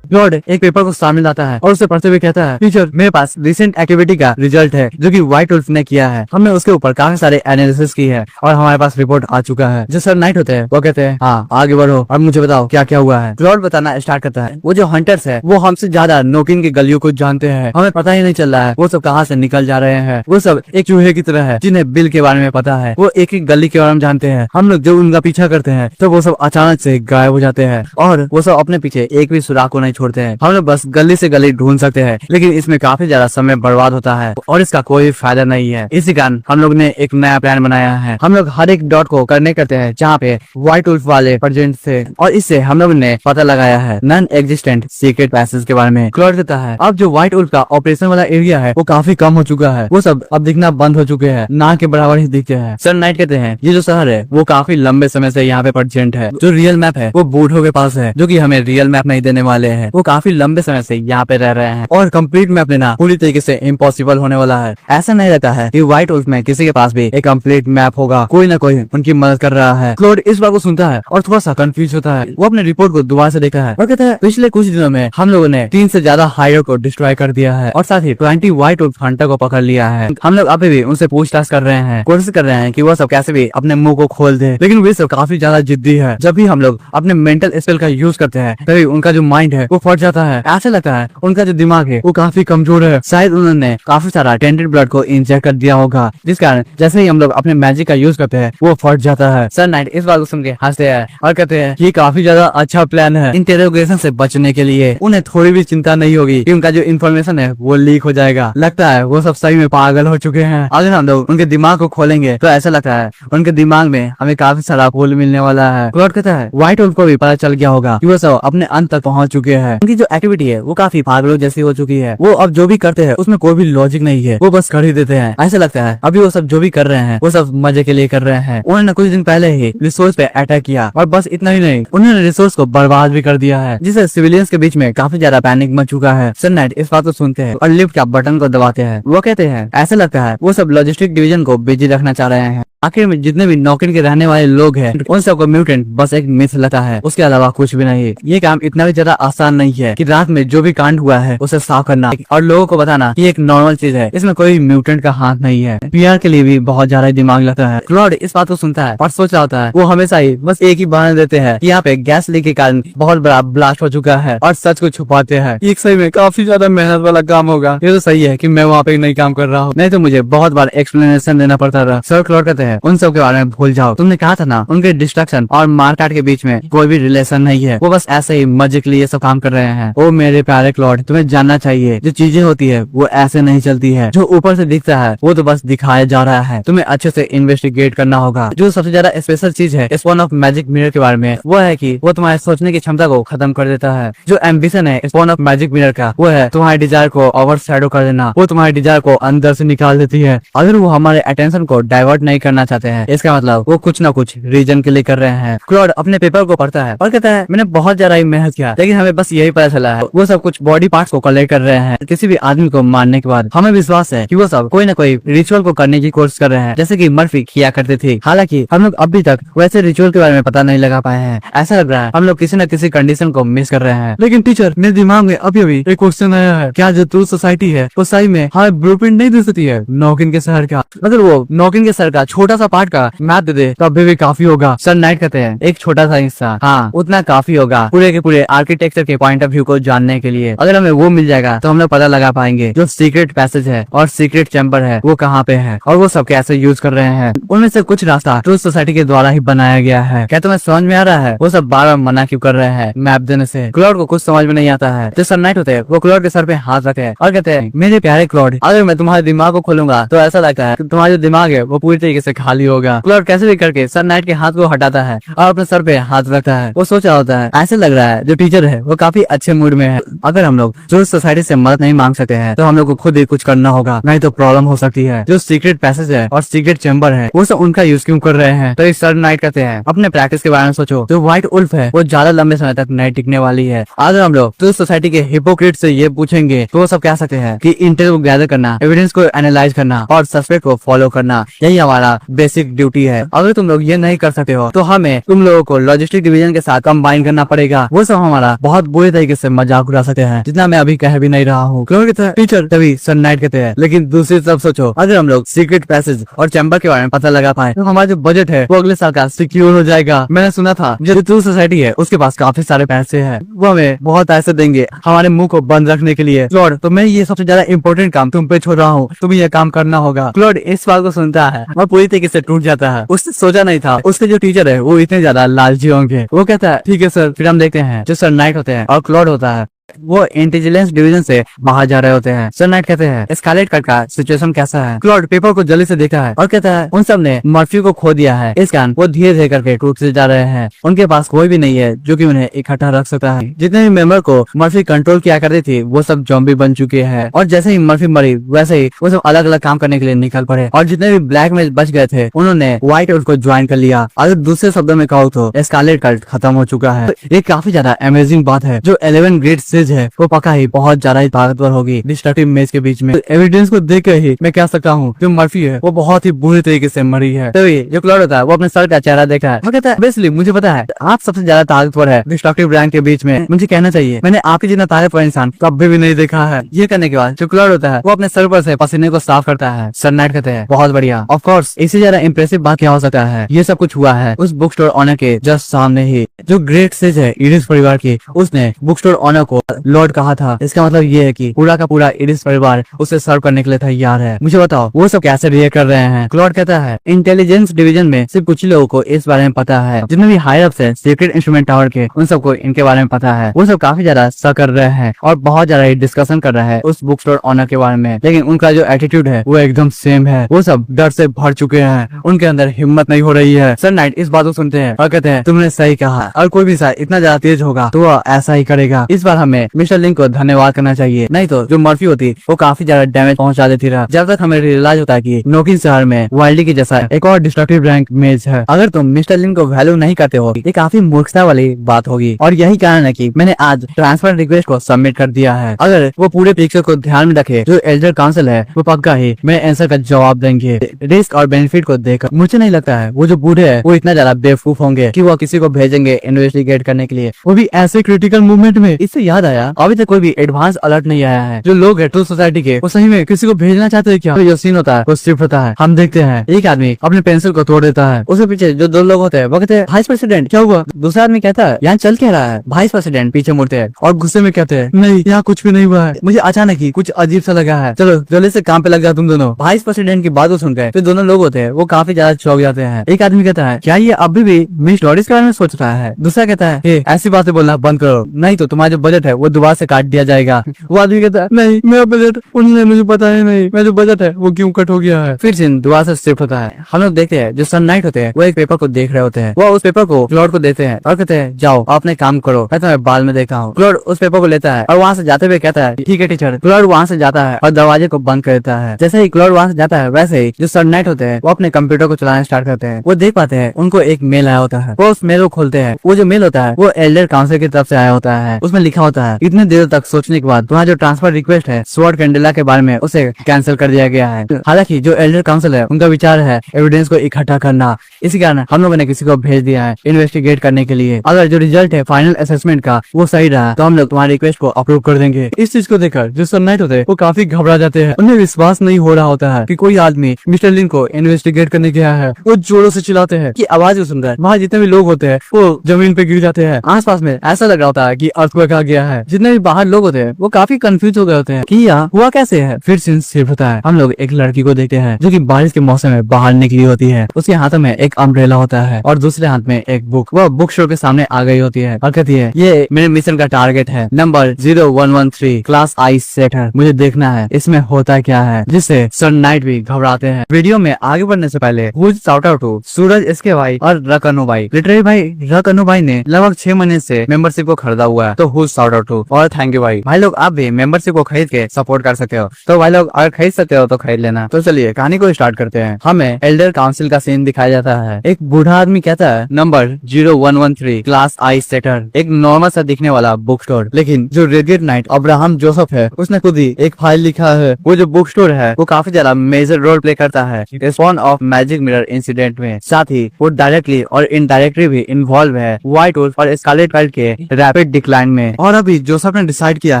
लॉर्ड एक पेपर को सामने लाता है और उसे पढ़ते हुए कहता है, टीचर मेरे पास रिसेंट एक्टिविटी का रिजल्ट है जो कि व्हाइट वुल्फ ने किया है। हमने उसके ऊपर काफी सारे एनालिसिस की है और हमारे पास रिपोर्ट आ चुका है। जो सर नाइट होते हैं वो कहते हैं, हाँ आगे बढ़ो और मुझे बताओ क्या क्या हुआ है। लॉर्ड बताना स्टार्ट करता है, वो जो हंटर्स है वो हमसे ज्यादा नोकिन के गलियों को जानते हैं, हमें पता ही नहीं चल रहा है वो सब कहाँ से निकल जा रहे हैं। वो सब एक चूहे की तरह है जिन्हें बिल के बारे में पता है, वो एक एक गली के बारे में जानते हैं। हम लोग जब उनका पीछा करते हैं तो वो सब अचानक से गायब हो जाते हैं और वो सब अपने पीछे एक भी सुराग को नहीं छोड़ते हैं। हम लोग बस गली से गली ढूंढ सकते हैं, लेकिन इसमें काफी ज्यादा समय बर्बाद होता है और इसका कोई फायदा नहीं है। इसी कारण हम लोग ने एक नया प्लान बनाया है। हम लोग हर एक डॉट को करने करते हैं जहाँ पे व्हाइट वुल्फ वाले प्रेजेंट थे और इससे हम लोग ने पता लगाया है नॉन एग्जिस्टेंट सीक्रेट पैसेज के बारे में। क्लॉड कहता है, अब जो व्हाइट वुल्फ का ऑपरेशन वाला एरिया है वो काफी कम हो चुका है, वो सब अब दिखना बंद हो चुके हैं, ना के बराबर ही दिखते हैं। सर नाइट कहते हैं, ये जो शहर है वो काफी लंबे समय से यहाँ पे प्रेजेंट है। जो रियल मैप है वो बूढ़ों के पास है जो कि हमें रियल मैप नहीं देने वाले हैं। वो काफी लंबे समय से यहाँ पे रह रहे हैं और कंप्लीट मैप लेना पूरी तरीके से इम्पॉसिबल होने वाला है। ऐसा नहीं रहता है कि व्हाइट वुल्फ में किसी के पास भी एक कंप्लीट मैप होगा, कोई ना कोई उनकी मदद कर रहा है। क्लॉड इस बात को सुनता है और थोड़ा सा कंफ्यूज होता है। वो अपने रिपोर्ट को दोबारा से देखता है और कहता है, पिछले कुछ दिनों में हम लोगों ने 3 से ज्यादा हाइडर को डिस्ट्रॉय कर दिया है और साथ ही 20 व्हाइट वुल्फ हंटर को पकड़ लिया है। हम लोग अभी भी उनसे पूछताछ कर रहे हैं, कोशिश कर रहे हैं कि वो सब कैसे भी अपने मुंह को खोल दे, लेकिन वे सब काफी ज्यादा जिद्दी है। जब भी हम लोग अपने मेंटल स्पेल का यूज करते हैं तभी उनका जो माइंड है वो फट जाता है। ऐसा लगता है उनका जो दिमाग है वो काफी कमजोर है, शायद उन्होंने काफी सारा टेंटेड ब्लड को इंजेक्ट कर दिया होगा, जिस कारण जैसे ही हम लोग अपने मैजिक का यूज करते हैं वो फट जाता है। सर नाइट इस बात को सुन के हंसते हैं और कहते हैं, ये काफी ज्यादा अच्छा प्लान है इंटेरोगेशन से बचने के लिए। उन्हें थोड़ी भी चिंता नहीं होगी कि उनका जो इन्फॉर्मेशन है वो लीक हो जाएगा। लगता है वो सब सही में पागल हो चुके हैं। अगर हम लोग उनके दिमाग को खोलेंगे तो ऐसा लगता है उनके दिमाग में हमें काफी सारा फूल मिलने वाला है। क्लॉड कहता है, व्हाइट वुल्फ को भी पता चल गया होगा कि वो सब अपने अंत तक पहुंच चुके हैं। उनकी जो एक्टिविटी है वो काफी पागलों जैसी हो चुकी है। वो अब जो भी करते हैं उसमें कोई भी लॉजिक नहीं है, वो बस कर ही देते हैं। ऐसा लगता है अभी वो सब जो भी कर रहे हैं वो सब मजे के लिए कर रहे हैं। उन्होंने कुछ दिन पहले ही रिसोर्स पे अटैक किया और बस इतना ही नहीं, उन्होंने रिसोर्स को बर्बाद भी कर दिया है, जिससे सिविलियंस के बीच में काफी ज्यादा पैनिक मच चुका है। सन नाइट इस बात को सुनते हैं और लिफ्ट का बटन को दबाते हैं। वो कहते हैं, ऐसा लगता है वो सब लॉजिस्टिक डिवीजन को बिजी रखना चाह रहे हैं। आखिर में जितने भी नौकरी के रहने वाले लोग हैं उन सबको म्यूटेंट बस एक मिथ लगता है, उसके अलावा कुछ भी नहीं। ये काम इतना भी ज्यादा आसान नहीं है कि रात में जो भी कांड हुआ है उसे साफ करना और लोगों को बताना कि एक नॉर्मल चीज है, इसमें कोई म्यूटेंट का हाथ नहीं है। पीआर के लिए भी बहुत ज्यादा दिमाग लगता है। क्लॉड इस बात को सुनता है और सोच रहा होता है वो हमेशा ही बस एक ही बहाना देते हैं कि यहाँ पे गैस लीक के कारण बहुत बड़ा ब्लास्ट हो चुका है और सच को छुपाते हैं। एक सही में काफी ज्यादा मेहनत वाला काम होगा। ये तो सही है कि मैं वहाँ पे नहीं काम कर रहा हूँ, नहीं तो मुझे बहुत बार एक्सप्लेनेशन देना पड़ता था। सर क्लॉड कहते हैं, उन सब के बारे में भूल जाओ, तुमने कहा था ना उनके डिस्ट्रक्शन और मारकाट के बीच में कोई भी रिलेशन नहीं है, वो बस ऐसे ही मजे के लिए सब काम कर रहे हैं। ओ मेरे प्यारे क्लॉड, तुम्हें जानना चाहिए जो चीजें होती है वो ऐसे नहीं चलती है। जो ऊपर से दिखता है वो तो बस दिखाया जा रहा है, तुम्हें अच्छे से इन्वेस्टिगेट करना होगा। जो सबसे ज्यादा स्पेशल चीज है स्पॉन ऑफ मैजिक मिरर के बारे में वो है कि वो तुम्हारे सोचने की क्षमता को खत्म कर देता है। जो एम्बिशन है स्पॉन ऑफ मैजिक मिरर का वो है तुम्हारे डिजायर को ओवर शैडो कर देना, वो तुम्हारे डिजायर को अंदर से निकाल देती है। अगर वो हमारे अटेंशन को डाइवर्ट नहीं करना करना चाहते हैं। इसका मतलब वो कुछ ना कुछ रीजन के लिए कर रहे हैं। क्लॉड अपने पेपर को पढ़ता है और कहता है मैंने बहुत ज्यादा मेहनत किया, लेकिन हमें बस यही पता चला है वो सब कुछ बॉडी पार्ट्स को कलेक्ट कर रहे हैं। किसी भी आदमी को मारने के बाद हमें विश्वास है कि वो सब कोई ना कोई रिचुअल को करने की कोशिश कर रहे हैं, जैसे कि मर्फी किया करते थे। हालांकि हम लोग अभी तक वैसे रिचुअल के बारे में पता नहीं लगा पाए हैं। ऐसा लग रहा है हम लोग किसी न किसी कंडीशन को मिस कर रहे हैं। लेकिन टीचर, मेरे दिमाग में अभी अभी एक क्वेश्चन आया है, क्या जो ट्रू सोसाइटी है वो सही में हमें ब्लूप्रिंट नहीं दे सकती है नॉकिन के शहर का? अगर वो नॉकिन के शहर का छोटा सा पार्ट का मैप दे दे तो अभी भी काफी होगा। सर नाइट कहते हैं एक छोटा सा हिस्सा, हाँ उतना काफी होगा पूरे के पूरे आर्किटेक्चर के पॉइंट ऑफ व्यू को जानने के लिए। अगर हमें वो मिल जाएगा तो हम लोग पता लगा पाएंगे जो सीक्रेट पैसेज है और सीक्रेट चैम्बर है वो कहाँ पे है और वो सब कैसे यूज कर रहे हैं। उनमें से कुछ रास्ता ट्रू सोसाइटी के द्वारा ही बनाया गया है। क्या तुम्हें समझ में आ रहा है वो सब बार बार मना क्यों कर रहे हैं मैप देने से? क्लॉड को कुछ समझ में नहीं आता है। जो सर नाइट होते हैं वो क्लॉड के सर पे हाथ रखते हैं और कहते हैं मेरे प्यारे क्लॉड, अगर मैं तुम्हारे दिमाग को खोलूंगा तो ऐसा लगता है कि तुम्हारा जो दिमाग है वो पूरी तरीके से खाली होगा। क्लॉड कैसे भी करके सर नाइट के हाथ को हटाता है और अपने सर पे हाथ रखता है। वो सोच रहा होता है, ऐसे लग रहा है जो टीचर है वो काफी अच्छे मूड में है। अगर हम लोग जो सोसाइटी से मदद नहीं मांग सकते हैं तो हम लोग को खुद ही कुछ करना होगा, नहीं तो प्रॉब्लम हो सकती है। जो सीक्रेट पैसेज है और सीक्रेट चैम्बर है वो सब उनका यूज क्यों कर रहे हैं? तो इस सर नाइट कहते हैं अपने प्रैक्टिस के बारे में सोचो। जो व्हाइट उल्फ है वो ज्यादा लंबे समय तक नहीं टिकने वाली है। अगर हम लोग तो सोसाइटी के हिपोक्रेट से ये पूछेंगे तो वो सब कह सकते हैं कि इंटेल को गैदर करना, एविडेंस को एनालाइज करना और सस्पेक्ट को फॉलो करना यही हमारा बेसिक ड्यूटी है। अगर तुम लोग ये नहीं कर सकते हो तो हमें तुम लोगों को लॉजिस्टिक डिवीजन के साथ कंबाइन करना पड़ेगा। वो सब हमारा बहुत बुरे तरीके से मजाक उड़ा सकते हैं, जितना मैं अभी कह भी नहीं रहा हूँ। टीचर, तभी सन नाइट कहते हैं लेकिन दूसरी तरफ सोचो, अगर हम लोग सीक्रेट पैसेज और चैम्बर के बारे में पता लगा पाए तो हमारा जो बजट है वो अगले साल का सिक्योर हो जाएगा। मैंने सुना था जो ट्रू सोसाइटी है उसके पास काफी सारे पैसे हैं, वो हमें बहुत पैसे देंगे हमारे मुंह को बंद रखने के लिए। क्लॉड, तो मैं ये सबसे ज्यादा इंपॉर्टेंट काम तुम पे छोड़ रहा हूँ, तुम्हें ये काम करना होगा। क्लॉड इस बात को सुनता है और पूरी तरीके से टूट जाता है। उसने सोचा नहीं था उसके जो टीचर है वो इतने ज्यादा लालची होंगे। वो कहता है ठीक है सर। फिर हम देखते हैं जो सर नाइट होते हैं और क्लॉड होता है वो इंटेलिजेंस डिवीजन से बाहर जा रहे होते हैं। सर नाइट कहते हैं स्कारलेट कट का सिचुएशन कैसा है? क्लॉड पेपर को जल्दी से देखता है और कहता है उन सब ने मर्फी को खो दिया है। इस कारण वो धीरे धीरे करके टूट से जा रहे हैं। उनके पास कोई भी नहीं है जो कि उन्हें इकट्ठा रख सकता है। जितने भी मेंबर को मर्फी कंट्रोल किया करती थी वो सब जॉम्बी बन चुके हैं और जैसे ही मर्फी मरी वैसे ही वो सब अलग अलग काम करने के लिए निकल पड़े और जितने भी ब्लैक में बच गए थे उन्होंने व्हाइट उल्फ को ज्वाइन कर लिया। अगर दूसरे शब्दों में कहो तो स्कारलेट कट खत्म हो चुका है। ये काफी ज्यादा अमेजिंग बात है। जो 11 ग्रेट सेज है वो पक्का ही बहुत ज्यादा ही ताकतवर होगी डिस्ट्रक्टिव मेज के बीच में। एविडेंस को देख कर ही मैं कह सकता हूँ जो मर्फी है वो बहुत ही बुरी तरीके से मरी है। तो ये जो क्लॉड होता है वो अपने सर का चेहरा देखा है और कहता है बेसिकली मुझे पता है आप सबसे ज्यादा ताकतवर है डिस्ट्रक्टिव रैंक के बीच में। मुझे कहना चाहिए मैंने आपके जितना ताकतवर इंसान कभी भी नहीं देखा है। ये करने के बाद जो क्लॉड होता है वो अपने सर पर से पसीने को साफ करता है। सन नाइट कहते हैं बहुत बढ़िया। ऑफ कोर्स इससे ज्यादा इंप्रेसिव बात क्या हो सकता है? ये सब कुछ हुआ है उस बुक स्टोर ऑनर के जस्ट सामने ही। जो ग्रेट सेज है इरिस परिवार की, उसने बुक स्टोर ऑनर को लॉर्ड कहा था। इसका मतलब ये है कि पूरा का पूरा इरिस परिवार उसे सर्व करने के लिए तैयार है। मुझे बताओ वो सब कैसे रिएक्ट कर रहे हैं? क्लॉड कहता है इंटेलिजेंस डिवीजन में सिर्फ कुछ लोगों को इस बारे में पता है। जितने भी हायर अप्स है सीक्रेट इंस्ट्रूमेंट टावर के उन सबको इनके बारे में पता है। वो सब काफी ज्यादा शक कर रहे हैं और बहुत ज्यादा डिस्कशन कर रहे हैं उस बुक स्टोर ऑनर के बारे में। लेकिन उनका जो एटीट्यूड है वो एकदम सेम है। वो सब डर से भर चुके हैं, उनके अंदर हिम्मत नहीं हो रही है। सर नाइट इस बात को सुनते हैं और कहते हैं तुमने सही कहा, और कोई भी शायद इतना ज्यादा तेज होगा तो वो ऐसा ही करेगा। इस बार हमें मिस्टर लिंक को धन्यवाद करना चाहिए, नहीं तो जो मर्फी होती वो काफी ज्यादा डैमेज पहुंचा देती रहा। जब तक हमें रियलाइज होता है कि नोकिन शहर में वाइल्डी की जैसा एक और डिस्ट्रक्टिव रैंक मेज है। अगर तुम मिस्टर लिंक को वैल्यू नहीं करते हो ये काफी मूर्खता वाली बात होगी और यही कारण है कि मैंने आज ट्रांसफर रिक्वेस्ट को सबमिट कर दिया है। अगर वो पूरे पिक्चर को ध्यान में रखे जो एल्डर काउंसिल है वो पक्का ही मेरे आंसर का जवाब देंगे। रिस्क और बेनिफिट को देखकर मुझे नहीं लगता है वो जो बूढ़े है वो इतना ज्यादा बेवकूफ होंगे कि वो किसी को भेजेंगे इन्वेस्टिगेट करने के लिए, वो भी ऐसे क्रिटिकल मूवमेंट में। इससे याद आया अभी तक कोई भी एडवांस अलर्ट नहीं आया है। जो लोग है ट्रू सोसाइटी के वो सही में किसी को भेजना चाहते हैं क्या? तो जो सीन होता है वो सिर्फ होता है। हम देखते हैं एक आदमी अपने पेंसिल को तोड़ देता है, उसके पीछे जो दो लोग होते हैं वो कहते हैं वाइस प्रेसिडेंट क्या हुआ? दूसरा आदमी कहता है यहाँ चल क्या रहा है? वाइस प्रेसिडेंट पीछे मुड़ते हैं और गुस्से में कहते हैं नहीं यहाँ कुछ भी नहीं हुआ है, मुझे अचानक ही कुछ अजीब सा लगा है, चलो जल्दी से काम पे लग जाओ तुम दोनों। वाइस प्रेसिडेंट की बात सुन गए तो दोनों लोग होते हैं वो काफी ज्यादा चौंक जाते हैं। एक आदमी कहता है क्या ये अभी भी मिस डॉरिस के बारे में सोच रहा है? दूसरा कहता है ऐसी बातें बोलना बंद करो नहीं तो तुम्हारा जो बजट है वो दोबारा से काट दिया जाएगा। वो आदमी कहता है नहीं मेरा बजट, उन्होंने मुझे पता ही नहीं मेरा जो बजट है वो क्यों कट हो गया है। फिर सीन दोबारा से शिफ्ट होता है। हम लोग देखते हैं जो सन नाइट होते हैं वो एक पेपर को देख रहे होते हैं। वो उस पेपर को क्लॉड को देते हैं और कहते हैं जाओ अपने काम करो, मैं तुम्हें बाद में देखा हूँ। क्लॉड उस पेपर को लेता है और वहाँ से जाते हुए कहता है ठीक है टीचर। क्लॉड वहाँ से जाता है और दरवाजे को बंद कर देता है। जैसे ही क्लॉड वहाँ से जाता है वैसे ही जो सन नाइट होते हैं वो अपने कंप्यूटर को चलाना स्टार्ट करते हैं। वो देख पाते हैं उनको एक मेल आया होता है। वो उस मेल को खोलते हैं। वो जो मेल होता है वो एल्डर काउंसिल की तरफ से आया होता है। उसमें लिखा होता है इतने देर तक सोचने के बाद तुम्हारा जो ट्रांसफर रिक्वेस्ट है स्वॉर्ड कैंडेला के बारे में उसे कैंसिल कर दिया गया है। हालांकि जो एल्डर काउंसिल है उनका विचार है एविडेंस को इकट्ठा करना, इसी कारण हम लोगों ने किसी को भेज दिया है इन्वेस्टिगेट करने के लिए। अगर जो रिजल्ट है फाइनल असेसमेंट का वो सही रहा तो हम लोग तुम्हारी रिक्वेस्ट को अप्रूव कर देंगे। इस चीज को देखकर जो सन नाइट होते हैं वो काफी घबरा जाते हैं। उन्हें विश्वास नहीं हो रहा होता है कि कोई आदमी मिस्टर लिन को इन्वेस्टिगेट करने गया है। वो जोरों से चिल्लाते हैं कि आवाज को सुनकर वहाँ जितने भी लोग होते हैं वो जमीन पे गिर जाते हैं। आसपास में ऐसा लग रहा होता है कि अर्थक्वेक आ गया है। जितने भी बाहर लोग होते हैं वो काफी कंफ्यूज हो गए होते हैं कि यह हुआ कैसे है। फिर सीन शिफ्ट होता है। हम लोग एक लड़की को देखते हैं जो कि बारिश के मौसम में बाहर निकली होती है। उसके हाथों में एक अम्ब्रेला होता है और दूसरे हाथ में एक बुक। वह बुक स्टोर के सामने आ गई होती है और कहती है ये मेरे मिशन का टारगेट है नंबर 0113 क्लास आई सेटर, मुझे देखना है इसमें होता क्या है। जिससे सन नाइट भी घबराते हैं। वीडियो में आगे बढ़ने से पहले हुज शाउट आउट टू सूरज इसके भाई और रकनु भाई। लिटरली भाई रकनु भाई ने लगभग 6 महीने से मेंबरशिप को खरीदा हुआ है, तो हुज शाउट आउट टू और थैंक यू भाई। भाई लोग आप भी मेंबरशिप को खरीद के सपोर्ट कर सकते हो, तो भाई लोग अगर खरीद सकते हो तो खरीद लेना। तो चलिए कहानी को स्टार्ट करते हैं। हमें एल्डर काउंसिल का सीन दिखाया जाता है। एक बूढ़ा आदमी कहता है नंबर 0113 क्लास आई सेटर, एक नॉर्मल सा दिखने वाला बुक स्टोर। लेकिन जो रेडिएट नाइट अब्राहम जोसेफ है उसने खुद ही एक फाइल लिखा है। वो जो बुक स्टोर है वो काफी ज्यादा मेजर रोल प्ले करता है spawn of magic mirror incident में। साथ ही वो डायरेक्टली और इनडायरेक्टली भी इन्वॉल्व है व्हाइट वुल्फ और स्कारलेट वाइल्ड के रैपिड डिक्लाइन में। और अभी जोसेफ ने डिसाइड किया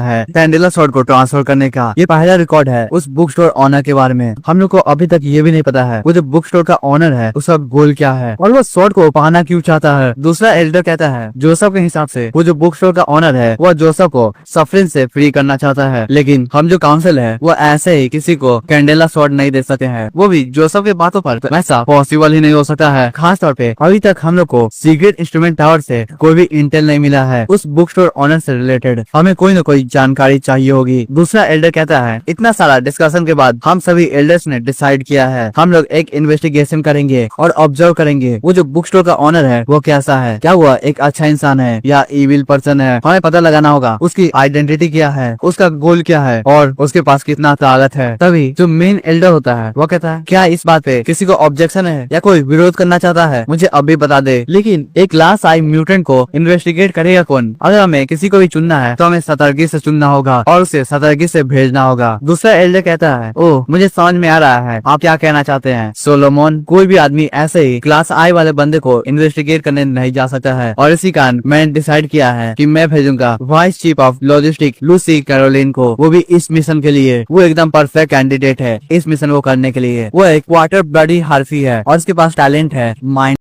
है कैंडेला स्वॉर्ड को ट्रांसफर करने का। ये पहला रिकॉर्ड है उस बुक स्टोर ऑनर के बारे में। हम लोग को अभी तक ये भी नहीं पता है वो जो बुक स्टोर का ऑनर है उसका गोल क्या है और वो स्वॉर्ड को पाना क्यों चाहता है। दूसरा एल्डर कहता है जोसेफ के हिसाब से वो जो बुक स्टोर का ऑनर है वो जोसेफ को सफरिंग से फ्री करना चाहता है। लेकिन हम जो काउंसिल है वो ऐसे ही किसी को कैंडेला स्वॉर्ड नहीं दे सकते हैं, वो भी जोसेफ के बातों पर। तो ऐसा पॉसिबल ही नहीं हो सकता है। खास तौर पे अभी तक हम लोग को सीक्रेट इंस्ट्रूमेंट टावर से कोई भी इंटेल नहीं मिला है। उस बुक स्टोर ऑनर से रिलेटेड हमें कोई न कोई जानकारी चाहिए होगी। दूसरा एल्डर कहता है इतना सारा डिस्कशन के बाद हम सभी एल्डर्स ने डिसाइड किया है हम लोग एक इन्वेस्टिगेशन करेंगे और ऑब्जर्व करेंगे वो जो बुक स्टोर का ऑनर है वो कैसा है, क्या वो एक अच्छा इंसान है या इविल पर्सन है। हमें पता लगाना होगा उसकी आइडेंटिटी क्या है, उसका गोल क्या है और उसके पास कितना ताकत है। तभी जो मेन एल्डर होता है वो कहता है क्या इस बात पे किसी को ऑब्जेक्शन है या कोई विरोध करना चाहता है मुझे अभी बता दे। लेकिन एक क्लास आई म्यूटेंट को इन्वेस्टिगेट करेगा कौन। अगर हमें किसी को भी चुनना है तो हमें सतर्की से चुनना होगा और उसे सतर्की से भेजना होगा। दूसरा एल्डर कहता है ओह मुझे समझ में आ रहा है आप क्या कहना चाहते हैं सोलोमन। कोई भी आदमी ऐसे ही क्लास आई वाले बंदे को इन्वेस्टिगेट करने नहीं जा सकता है और इसी कारण मैंने डिसाइड किया है कि मैं भेजूंगा vice chief of logistic Lucy Caroline को, वो भी इस मिशन के लिए। वो एकदम परफेक्ट कैंडिडेट है इस मिशन को करने के लिए। वो एक क्वार्टर ब्लडी हार्फी है और उसके पास टैलेंट है माइंड